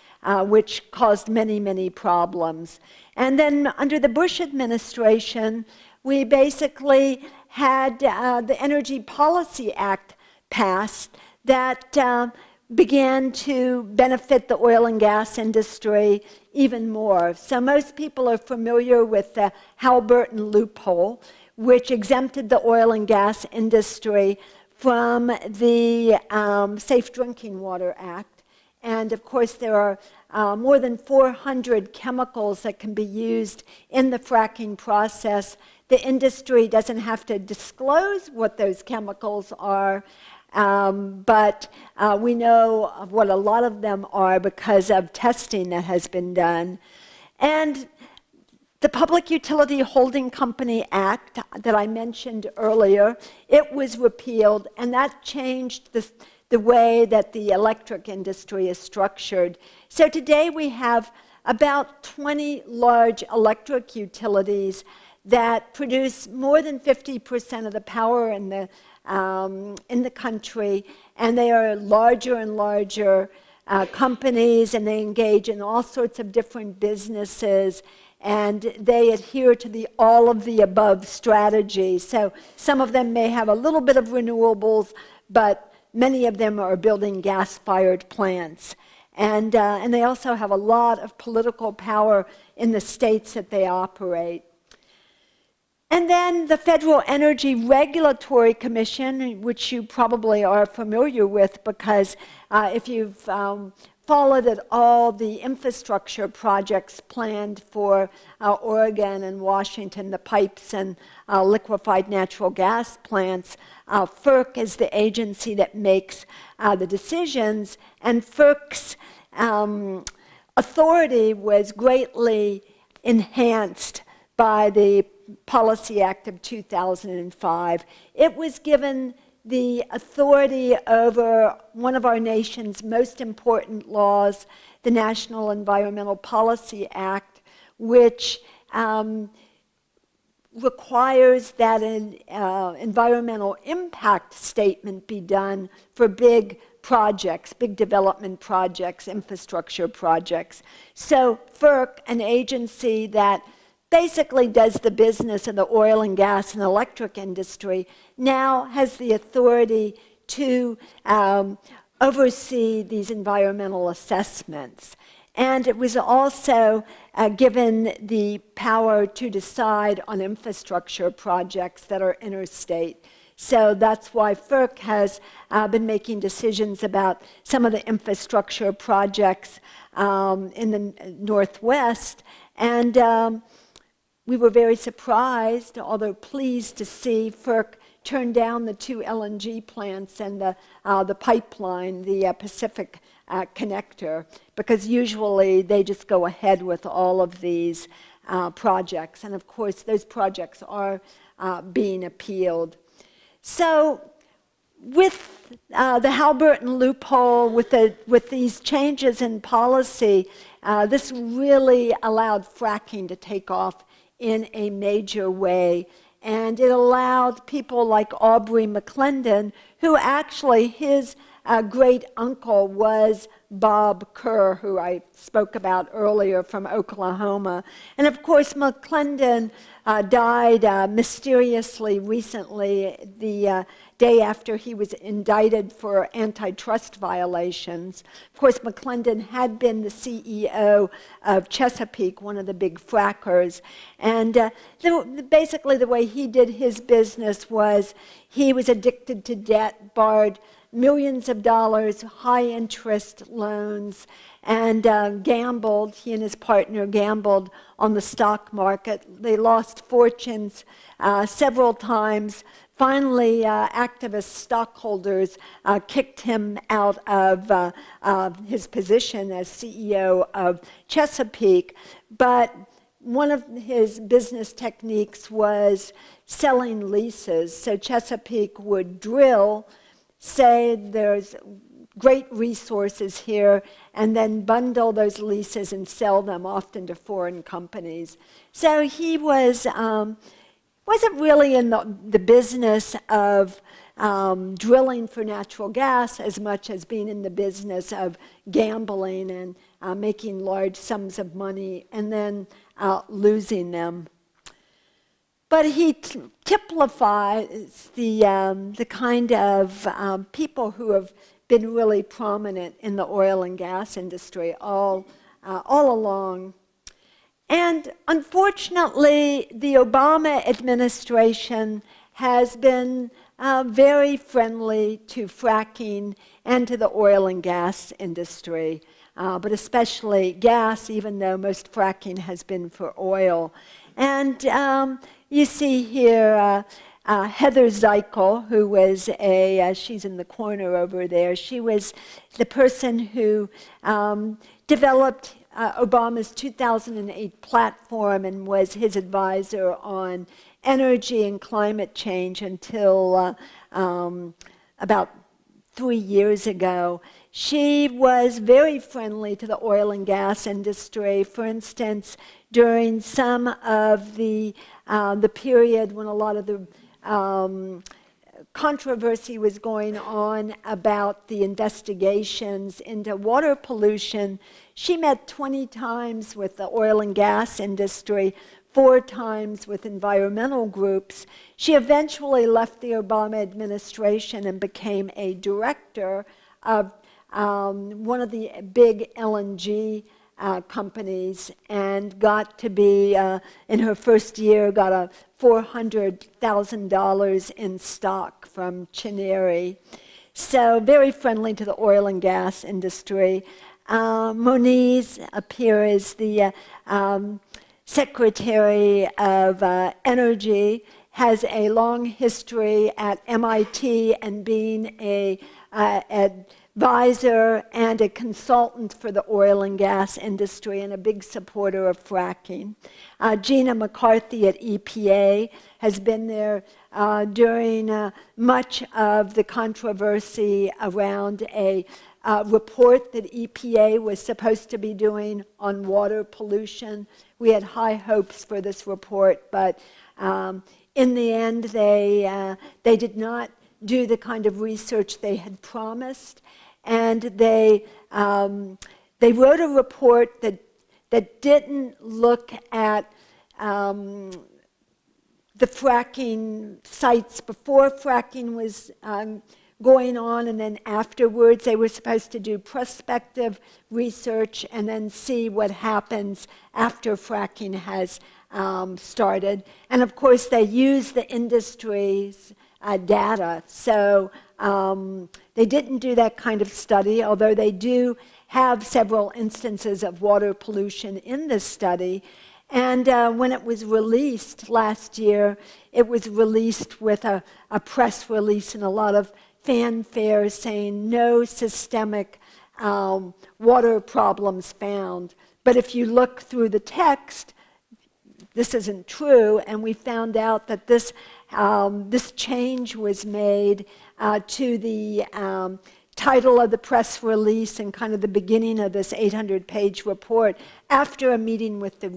which caused many, many problems. And then under the Bush administration, we basically had the Energy Policy Act passed that began to benefit the oil and gas industry even more. So most people are familiar with the Halliburton loophole, which exempted the oil and gas industry from the Safe Drinking Water Act. And of course, there are more than 400 chemicals that can be used in the fracking process. The industry doesn't have to disclose what those chemicals are, but we know what a lot of them are because of testing that has been done. And the Public Utility Holding Company Act that I mentioned earlier, it was repealed, and that changed the way that the electric industry is structured. So today we have about 20 large electric utilities that produce more than 50% of the power in the country, and they are larger and larger companies, and they engage in all sorts of different businesses, and they adhere to the all of the above strategy. So some of them may have a little bit of renewables, but many of them are building gas-fired plants. And they also have a lot of political power in the states that they operate. And then the Federal Energy Regulatory Commission, which you probably are familiar with because if you've followed at all the infrastructure projects planned for Oregon and Washington, the pipes and liquefied natural gas plants, FERC is the agency that makes the decisions, and FERC's authority was greatly enhanced by the Policy Act of 2005. It was given the authority over one of our nation's most important laws, the National Environmental Policy Act, which requires that an environmental impact statement be done for big projects, big development projects, infrastructure projects. So FERC, an agency that basically does the business of the oil and gas and electric industry, now has the authority to oversee these environmental assessments. And it was also given the power to decide on infrastructure projects that are interstate. So that's why FERC has been making decisions about some of the infrastructure projects in the Northwest. And we were very surprised, although pleased to see FERC turn down the 2 LNG plants and the pipeline, the Pacific connector, because usually they just go ahead with all of these projects. And of course, those projects are being appealed. So with the Halliburton loophole, with these changes in policy, this really allowed fracking to take off in a major way. And it allowed people like Aubrey McClendon, who actually his great uncle was Bob Kerr, who I spoke about earlier from Oklahoma. And of course, McClendon died mysteriously recently, the day after he was indicted for antitrust violations. Of course, McClendon had been the CEO of Chesapeake, one of the big frackers. And basically the way he did his business was he was addicted to debt, borrowed millions of dollars, high interest loans, and gambled. He and his partner gambled on the stock market. They lost fortunes several times. Finally, activist stockholders kicked him out of his position as CEO of Chesapeake. But one of his business techniques was selling leases. So Chesapeake would drill, say there's great resources here, and then bundle those leases and sell them often to foreign companies. So he wasn't really in the business of drilling for natural gas as much as being in the business of gambling and making large sums of money and then losing them. But he typifies the kind of people who have been really prominent in the oil and gas industry all along. And unfortunately, the Obama administration has been very friendly to fracking and to the oil and gas industry, but especially gas, even though most fracking has been for oil. And you see here Heather Zeichel, who was she's in the corner over there. She was the person who developed Obama's 2008 platform and was his advisor on energy and climate change until about 3 years ago. She was very friendly to the oil and gas industry. For instance, during some of the period when a lot of the controversy was going on about the investigations into water pollution, she met 20 times with the oil and gas industry, 4 times with environmental groups. She eventually left the Obama administration and became a director of one of the big LNG companies, and got to be, in her first year, got a $400,000 in stock from Chineri. So very friendly to the oil and gas industry. Moniz appears the Secretary of Energy, has a long history at MIT and being an advisor and a consultant for the oil and gas industry and a big supporter of fracking. Gina McCarthy at EPA has been there during much of the controversy around a report that EPA was supposed to be doing on water pollution. We had high hopes for this report, but in the end they did not do the kind of research they had promised, and they wrote a report that didn't look at the fracking sites before fracking was going on, and then afterwards they were supposed to do prospective research and then see what happens after fracking has started. And of course, they use the industry's data. So they didn't do that kind of study, although they do have several instances of water pollution in this study. And when it was released last year, it was released with a press release and a lot of fanfare saying no systemic water problems found. But if you look through the text, this isn't true, and we found out that this change was made to the title of the press release and kind of the beginning of this 800-page report after a meeting with the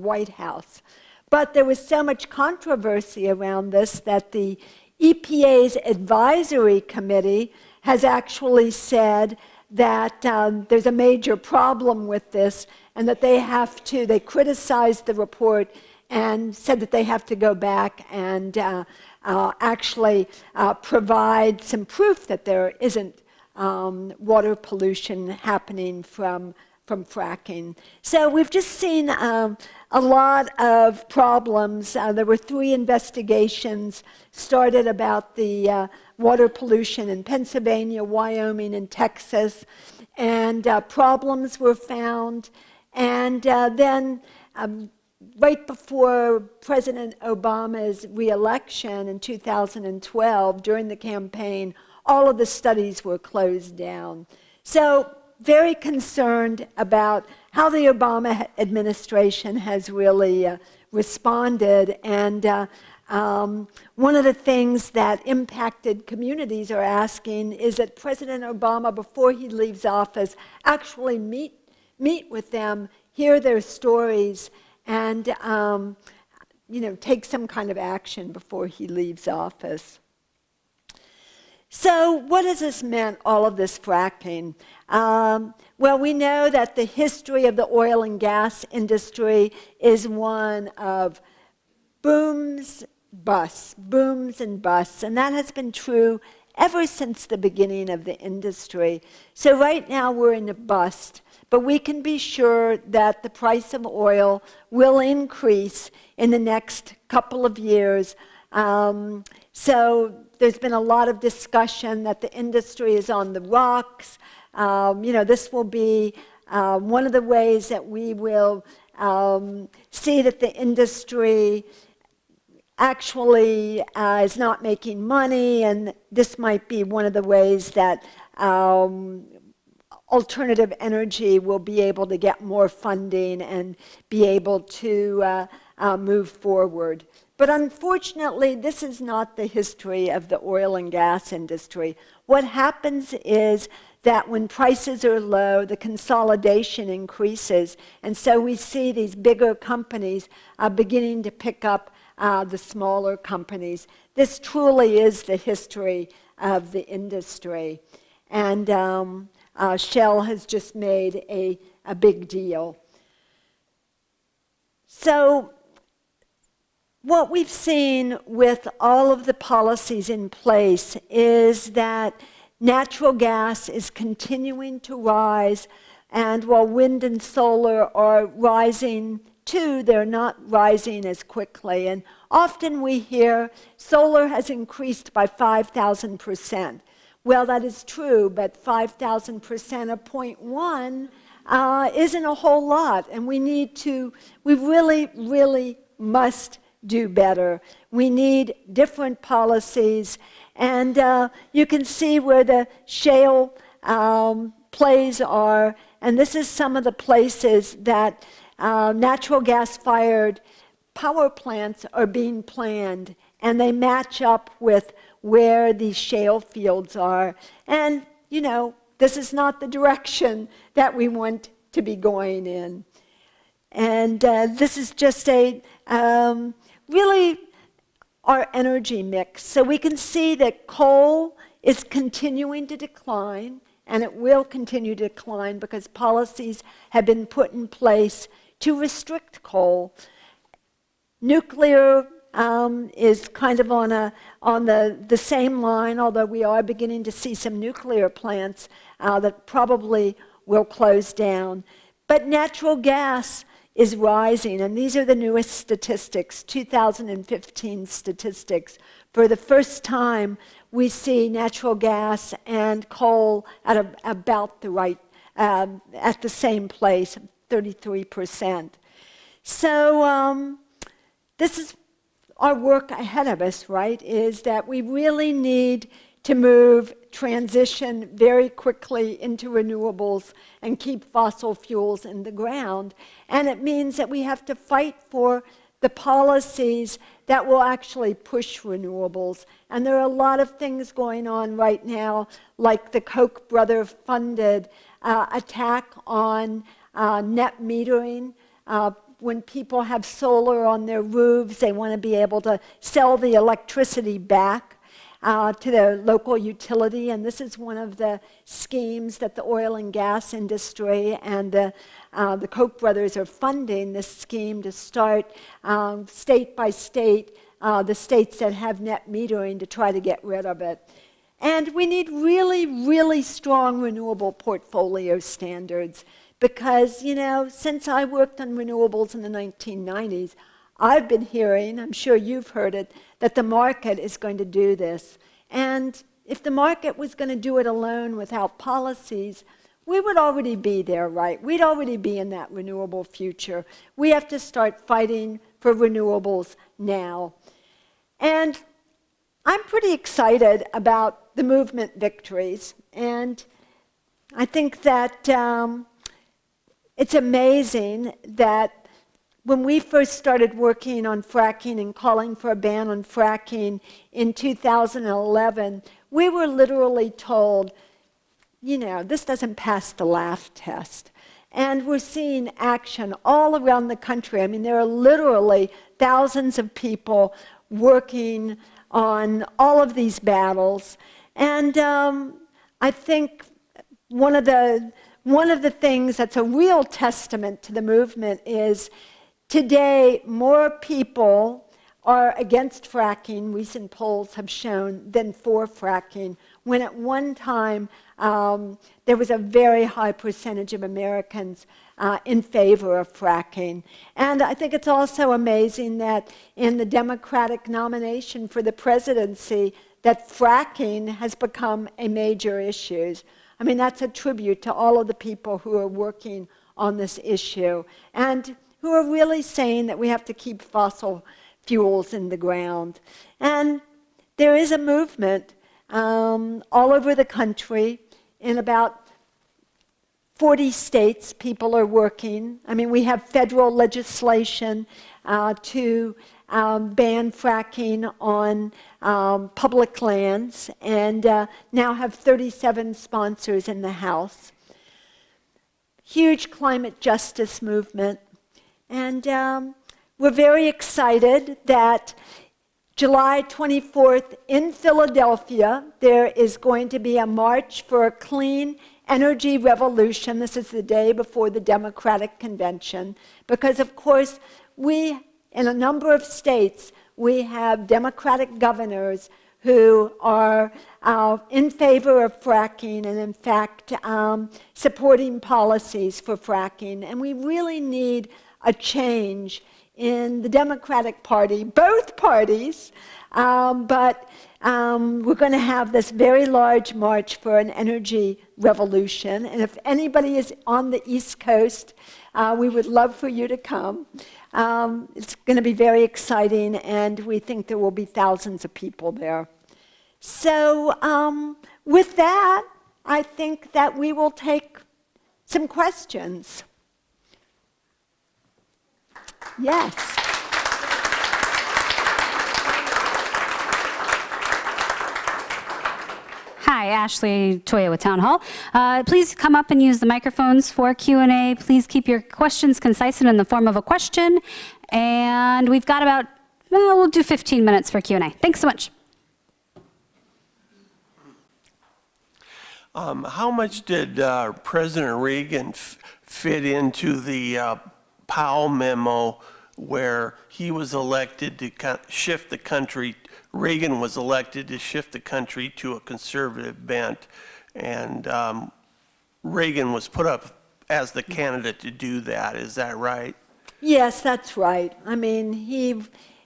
White House. But there was so much controversy around this that the EPA's advisory committee has actually said that there's a major problem with this and that they criticized the report and said that they have to go back and actually provide some proof that there isn't water pollution happening from fracking. So we've just seen a lot of problems. There were 3 investigations started about the water pollution in Pennsylvania, Wyoming, and Texas, and problems were found. And then right before President Obama's re-election in 2012, during the campaign, all of the studies were closed down. So very concerned about how the Obama administration has really responded. And one of the things that impacted communities are asking is that President Obama, before he leaves office, actually meet with them, hear their stories, and take some kind of action before he leaves office. So what has this meant, all of this fracking? Well, we know that the history of the oil and gas industry is one of booms, busts, booms and busts, and that has been true ever since the beginning of the industry. So right now we're in a bust, but we can be sure that the price of oil will increase in the next couple of years. So there's been a lot of discussion that the industry is on the rocks. This will be one of the ways that we will see that the industry actually is not making money, and this might be one of the ways that alternative energy will be able to get more funding and be able to move forward. But unfortunately, this is not the history of the oil and gas industry. What happens is that when prices are low, the consolidation increases, and so we see these bigger companies beginning to pick up the smaller companies. This truly is the history of the industry. And Shell has just made a big deal. So what we've seen with all of the policies in place is that natural gas is continuing to rise, and while wind and solar are rising too, they're not rising as quickly. And often we hear solar has increased by 5,000%. Well, that is true, but 5,000% of 0.1 isn't a whole lot, and we really, really must do better. We need different policies, and you can see where the shale plays are, and this is some of the places that natural gas-fired power plants are being planned, and they match up with where these shale fields are. And, this is not the direction that we want to be going in. And this is just really our energy mix. So we can see that coal is continuing to decline, and it will continue to decline because policies have been put in place to restrict coal. Nuclear is kind of on the same line, although we are beginning to see some nuclear plants that probably will close down. But natural gas is rising, and these are the newest statistics, 2015 statistics. For the first time, we see natural gas and coal at about the right, at the same place, 33%. So this is our work ahead of us, right, is that we really need to transition very quickly into renewables and keep fossil fuels in the ground. And it means that we have to fight for the policies that will actually push renewables. And there are a lot of things going on right now, like the Koch brother-funded attack on net metering. When people have solar on their roofs, they want to be able to sell the electricity back to their local utility, and this is one of the schemes that the oil and gas industry and the Koch brothers are funding, this scheme to start state by state, the states that have net metering, to try to get rid of it. And we need really, really strong renewable portfolio standards because, you know, since I worked on renewables in the 1990s, I've been hearing, I'm sure you've heard it, that the market is going to do this. And if the market was going to do it alone without policies, we would already be there, right? We'd already be in that renewable future. We have to start fighting for renewables now. And I'm pretty excited about the movement victories. And I think that it's amazing that when we first started working on fracking and calling for a ban on fracking in 2011, we were literally told, you know, this doesn't pass the laugh test. And we're seeing action all around the country. I mean, there are literally thousands of people working on all of these battles. And I think one of the things that's a real testament to the movement is today, more people are against fracking, recent polls have shown, than for fracking, when at one time there was a very high percentage of Americans in favor of fracking. And I think it's also amazing that in the Democratic nomination for the presidency, that fracking has become a major issue. I mean, that's a tribute to all of the people who are working on this issue and who are really saying that we have to keep fossil fuels in the ground. And there is a movement all over the country. In about 40 states, people are working. I mean, we have federal legislation to ban fracking on public lands, and now have 37 sponsors in the House. Huge climate justice movement. And we're very excited that July 24th in Philadelphia, there is going to be a march for a clean energy revolution. This is the day before the Democratic Convention, because of course in a number of states, we have Democratic governors who are in favor of fracking and in fact supporting policies for fracking. And we really need a change in the Democratic Party, both parties, but we're going to have this very large march for an energy revolution. And if anybody is on the East Coast, we would love for you to come. It's going to be very exciting, and we think there will be thousands of people there. So with that, I think that we will take some questions. Yes. Hi, Ashley Toya with Town Hall. Please come up and use the microphones for Q&A. Please keep your questions concise and in the form of a question. And we've got about, we'll do 15 minutes for Q&A. Thanks so much. How much did President Reagan fit into the Powell memo where he was elected to shift the country, Reagan was elected to shift the country to a conservative bent, and Reagan was put up as the candidate to do that. Is that right? Yes, that's right. I mean,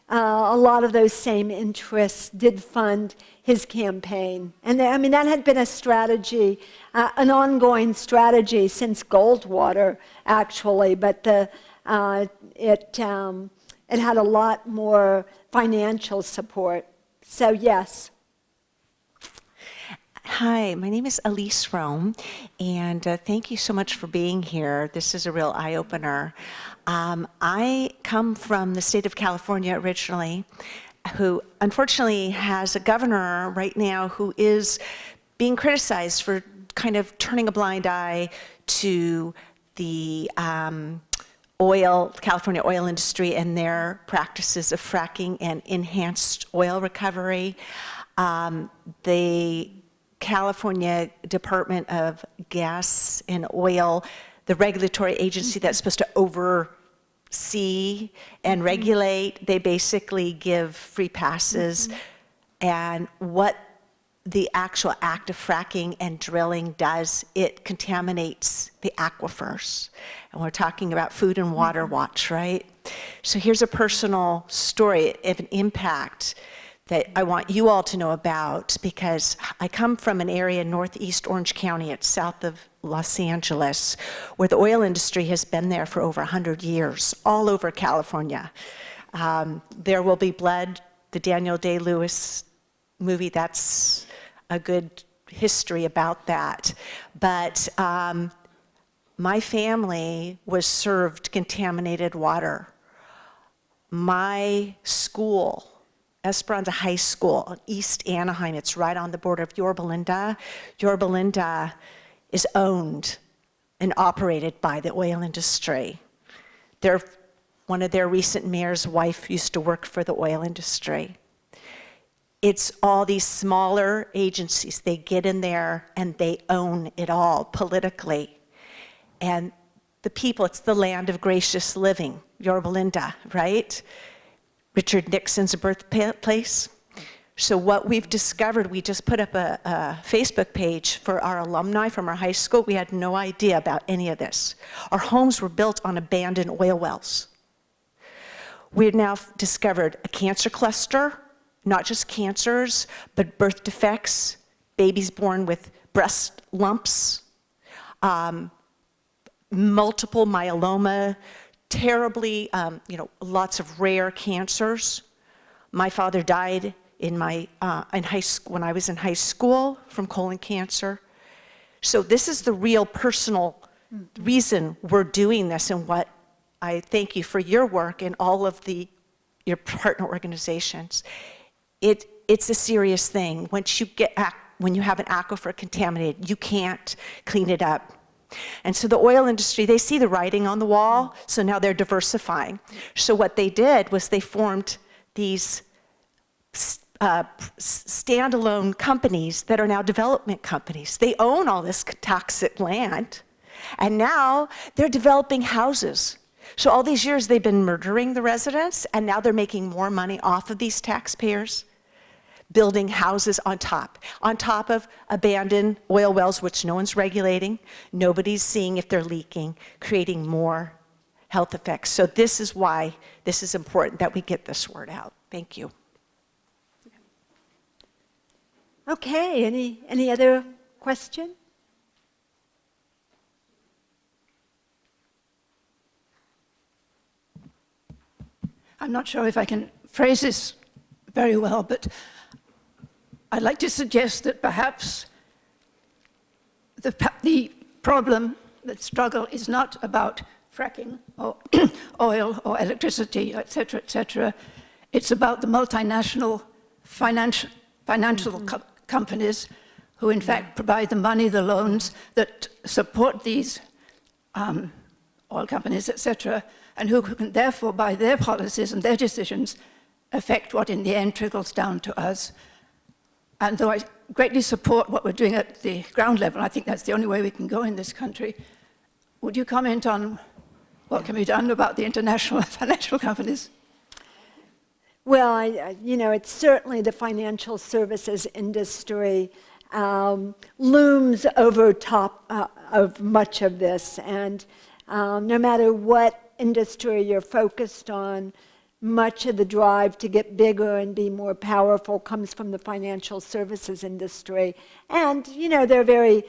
a lot of those same interests did fund his campaign. And I mean, that had been a strategy, an ongoing strategy since Goldwater, actually, but it had a lot more financial support. So yes. Hi, my name is Elise Rome, and thank you so much for being here. This is a real eye-opener. I come from the state of California originally, who unfortunately has a governor right now who is being criticized for kind of turning a blind eye to the California oil industry and their practices of fracking and enhanced oil recovery. The California Department of Gas and Oil, the regulatory agency that's supposed to oversee and regulate, they basically give free passes. And what the actual act of fracking and drilling does, it contaminates the aquifers. And we're talking about Food and Water Watch, right? So here's a personal story of an impact that I want you all to know about, because I come from an area in northeast Orange County, it's south of Los Angeles, where the oil industry has been there for over 100 years, all over California. There Will Be Blood, the Daniel Day-Lewis movie, that's a good history about that. But my family was served contaminated water. My school, Esperanza High School in East Anaheim, it's right on the border of Yorba Linda. Yorba Linda is owned and operated by the oil industry. One of their recent mayor's wife used to work for the oil industry. It's all these smaller agencies. They get in there and they own it all politically. And the people, it's the land of gracious living, Yorba Linda, right? Richard Nixon's birthplace. So what we've discovered, we just put up a Facebook page for our alumni from our high school. We had no idea about any of this. Our homes were built on abandoned oil wells. We've now discovered a cancer cluster, not just cancers, but birth defects, babies born with breast lumps, multiple myeloma, terribly, lots of rare cancers. My father died in high school, when I was in high school, from colon cancer. So this is the real personal reason we're doing this, and what I thank you for your work and all of your partner organizations. It's a serious thing. When you have an aquifer contaminated, you can't clean it up. And so the oil industry, they see the writing on the wall, so now they're diversifying. So what they did was they formed these standalone companies that are now development companies. They own all this toxic land, and now they're developing houses. So all these years they've been murdering the residents, and now they're making more money off of these taxpayers, building houses on top of abandoned oil wells, which no one's regulating, nobody's seeing if they're leaking, creating more health effects. So this is why this is important that we get this word out. Thank you. Okay, any other question? I'm not sure if I can phrase this very well, but I'd like to suggest that perhaps the problem, the struggle, is not about fracking or oil or electricity, et cetera, It's about the multinational financial companies who in fact provide the money, the loans that support these oil companies, et cetera, and who can therefore, by their policies and their decisions, affect what in the end trickles down to us. And though I greatly support what we're doing at the ground level, I think that's the only way we can go in this country, would you comment on what can be done about the international financial companies? Well, it's certainly the financial services industry looms over top of much of this. And no matter what industry you're focused on, much of the drive to get bigger and be more powerful comes from the financial services industry. And, they're very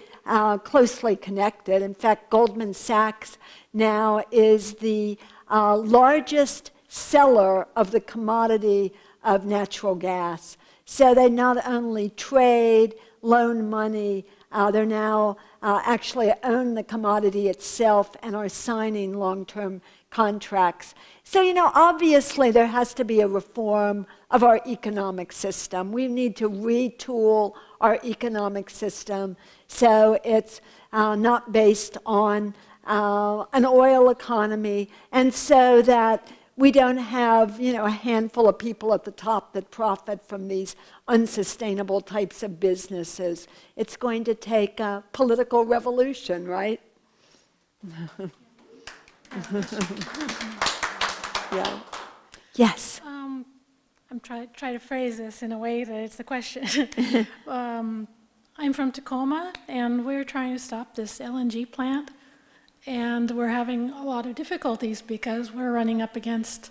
closely connected. In fact, Goldman Sachs now is the largest seller of the commodity of natural gas. So they not only trade, loan money, they're now actually own the commodity itself and are signing long-term contracts. So, obviously there has to be a reform of our economic system. We need to retool our economic system so it's not based on an oil economy, and so that we don't have, a handful of people at the top that profit from these unsustainable types of businesses. It's going to take a political revolution, right? Yeah. Yes. I'm trying to phrase this in a way that it's a question. I'm from Tacoma, and we're trying to stop this LNG plant. And we're having a lot of difficulties because we're running up against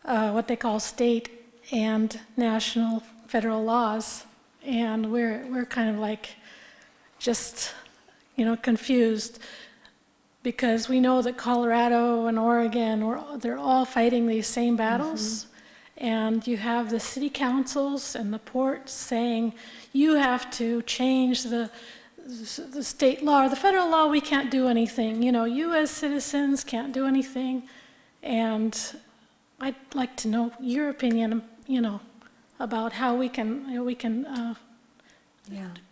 what they call state and national federal laws. And we're kind of like just, confused, because we know that Colorado and Oregon, they're all fighting these same battles. And you have the city councils and the ports saying, you have to change the state law, or the federal law, we can't do anything. You as citizens can't do anything. And I'd like to know your opinion, about how we can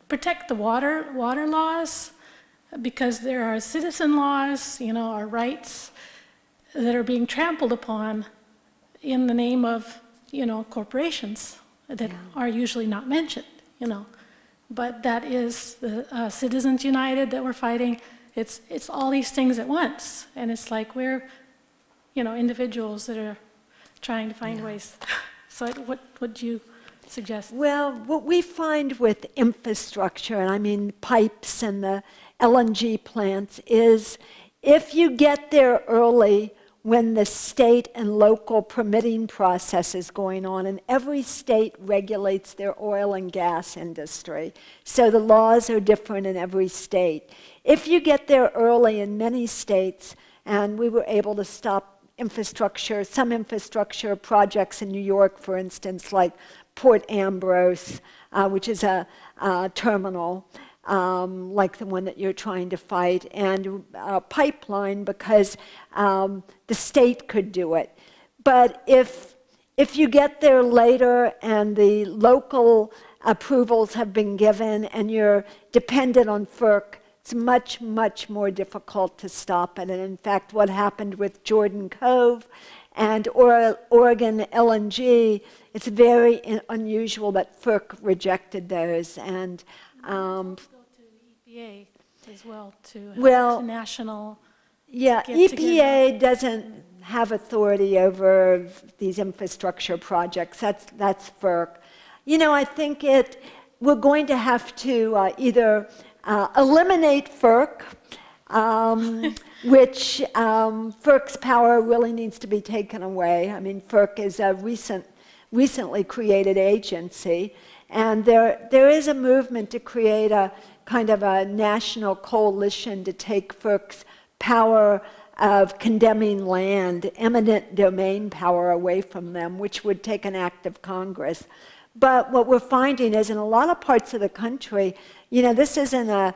protect the water laws, because there are citizen laws, our rights that are being trampled upon in the name of, corporations that are usually not mentioned, But that is the Citizens United that we're fighting. It's all these things at once. And it's like we're, individuals that are trying to find ways. So what would you suggest? Well, what we find with infrastructure, and I mean pipes and the LNG plants, is if you get there early when the state and local permitting process is going on, and every state regulates their oil and gas industry, so the laws are different in every state. If you get there early in many states, and we were able to stop some infrastructure projects in New York, for instance, like Port Ambrose, which is a terminal, like the one that you're trying to fight, and a pipeline, because the state could do it. But if you get there later and the local approvals have been given and you're dependent on FERC, it's much, much more difficult to stop it. And in fact, what happened with Jordan Cove and Oregon LNG, it's very unusual that FERC rejected those. And Go to the EPA as well to national. Yeah, EPA doesn't have authority over these infrastructure projects. That's FERC. I think we're going to have to either eliminate FERC, which FERC's power really needs to be taken away. I mean, FERC is a recently created agency, and there is a movement to create a kind of a national coalition to take FERC's power of condemning land, eminent domain power, away from them, which would take an act of Congress. But what we're finding is in a lot of parts of the country, this isn't a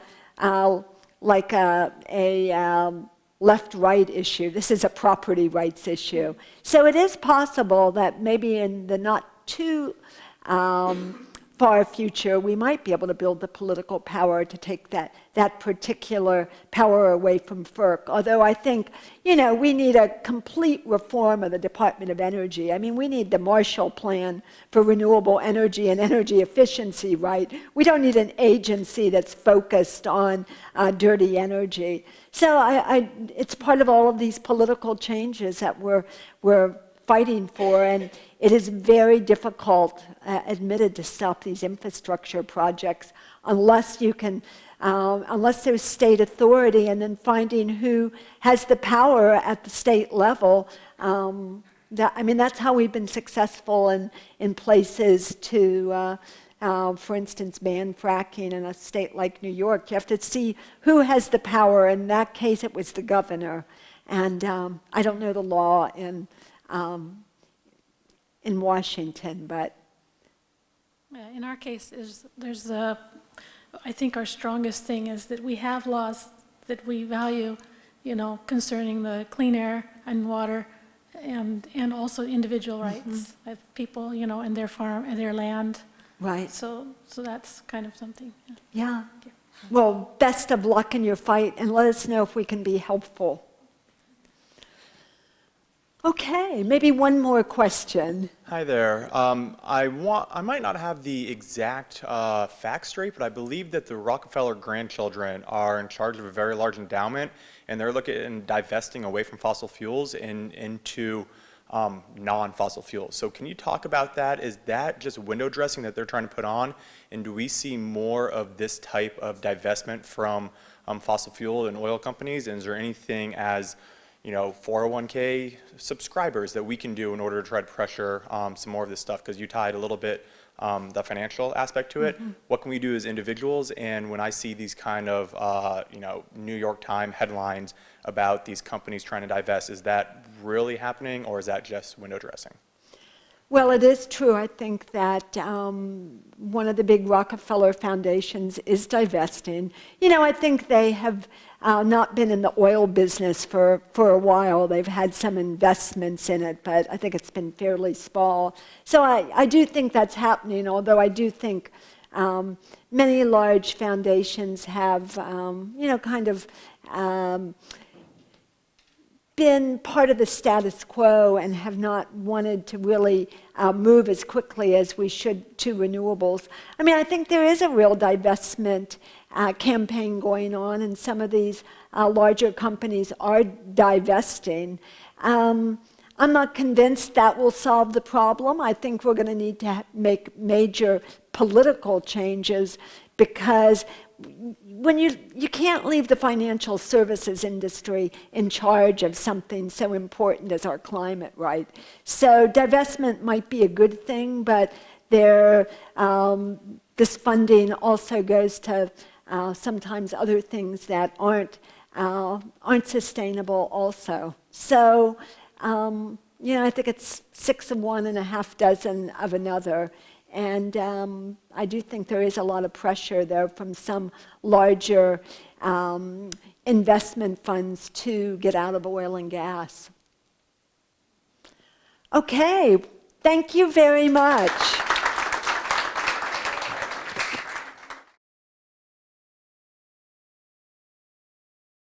left-right issue. This is a property rights issue. So it is possible that maybe in the not too far future, we might be able to build the political power to take that particular power away from FERC. Although I think, we need a complete reform of the Department of Energy. I mean, we need the Marshall Plan for renewable energy and energy efficiency, right? We don't need an agency that's focused on dirty energy. So it's part of all of these political changes that we're fighting for, and it is very difficult, admitted, to stop these infrastructure projects unless you can, unless there's state authority, and then finding who has the power at the state level. That's how we've been successful in places to, for instance, ban fracking in a state like New York. You have to see who has the power. In that case, it was the governor. And I don't know the law in Washington, but in our case, I think our strongest thing is that we have laws that we value, concerning the clean air and water, and also individual rights of people, and their farm and their land. right. So that's kind of something. Yeah. Well, best of luck in your fight, and let us know if we can be helpful. Okay, maybe one more question. Hi there. I might not have the exact facts straight, but I believe that the Rockefeller grandchildren are in charge of a very large endowment, and they're looking at divesting away from fossil fuels and into non-fossil fuels. So can you talk about that? Is that just window dressing that they're trying to put on? And do we see more of this type of divestment from fossil fuel and oil companies? And is there anything as 401k subscribers that we can do in order to try to pressure some more of this stuff? Because you tied a little bit the financial aspect to it. What can we do as individuals? And when I see these kind of New York Times headlines about these companies trying to divest, is that really happening, or is that just window dressing? Well, it is true. I think that one of the big Rockefeller foundations is divesting. I think they have not been in the oil business for a while. They've had some investments in it, but I think it's been fairly small. So I do think that's happening, although I do think many large foundations have, kind of been part of the status quo and have not wanted to really move as quickly as we should to renewables. I think there is a real divestment campaign going on, and some of these larger companies are divesting. I'm not convinced that will solve the problem. I think we're going to need to make major political changes, because when you can't leave the financial services industry in charge of something so important as our climate, right? So divestment might be a good thing, but this funding also goes to sometimes other things that aren't sustainable also. So I think it's 6 of one and a half dozen of another. And I do think there is a lot of pressure there from some larger investment funds to get out of oil and gas. Okay, thank you very much.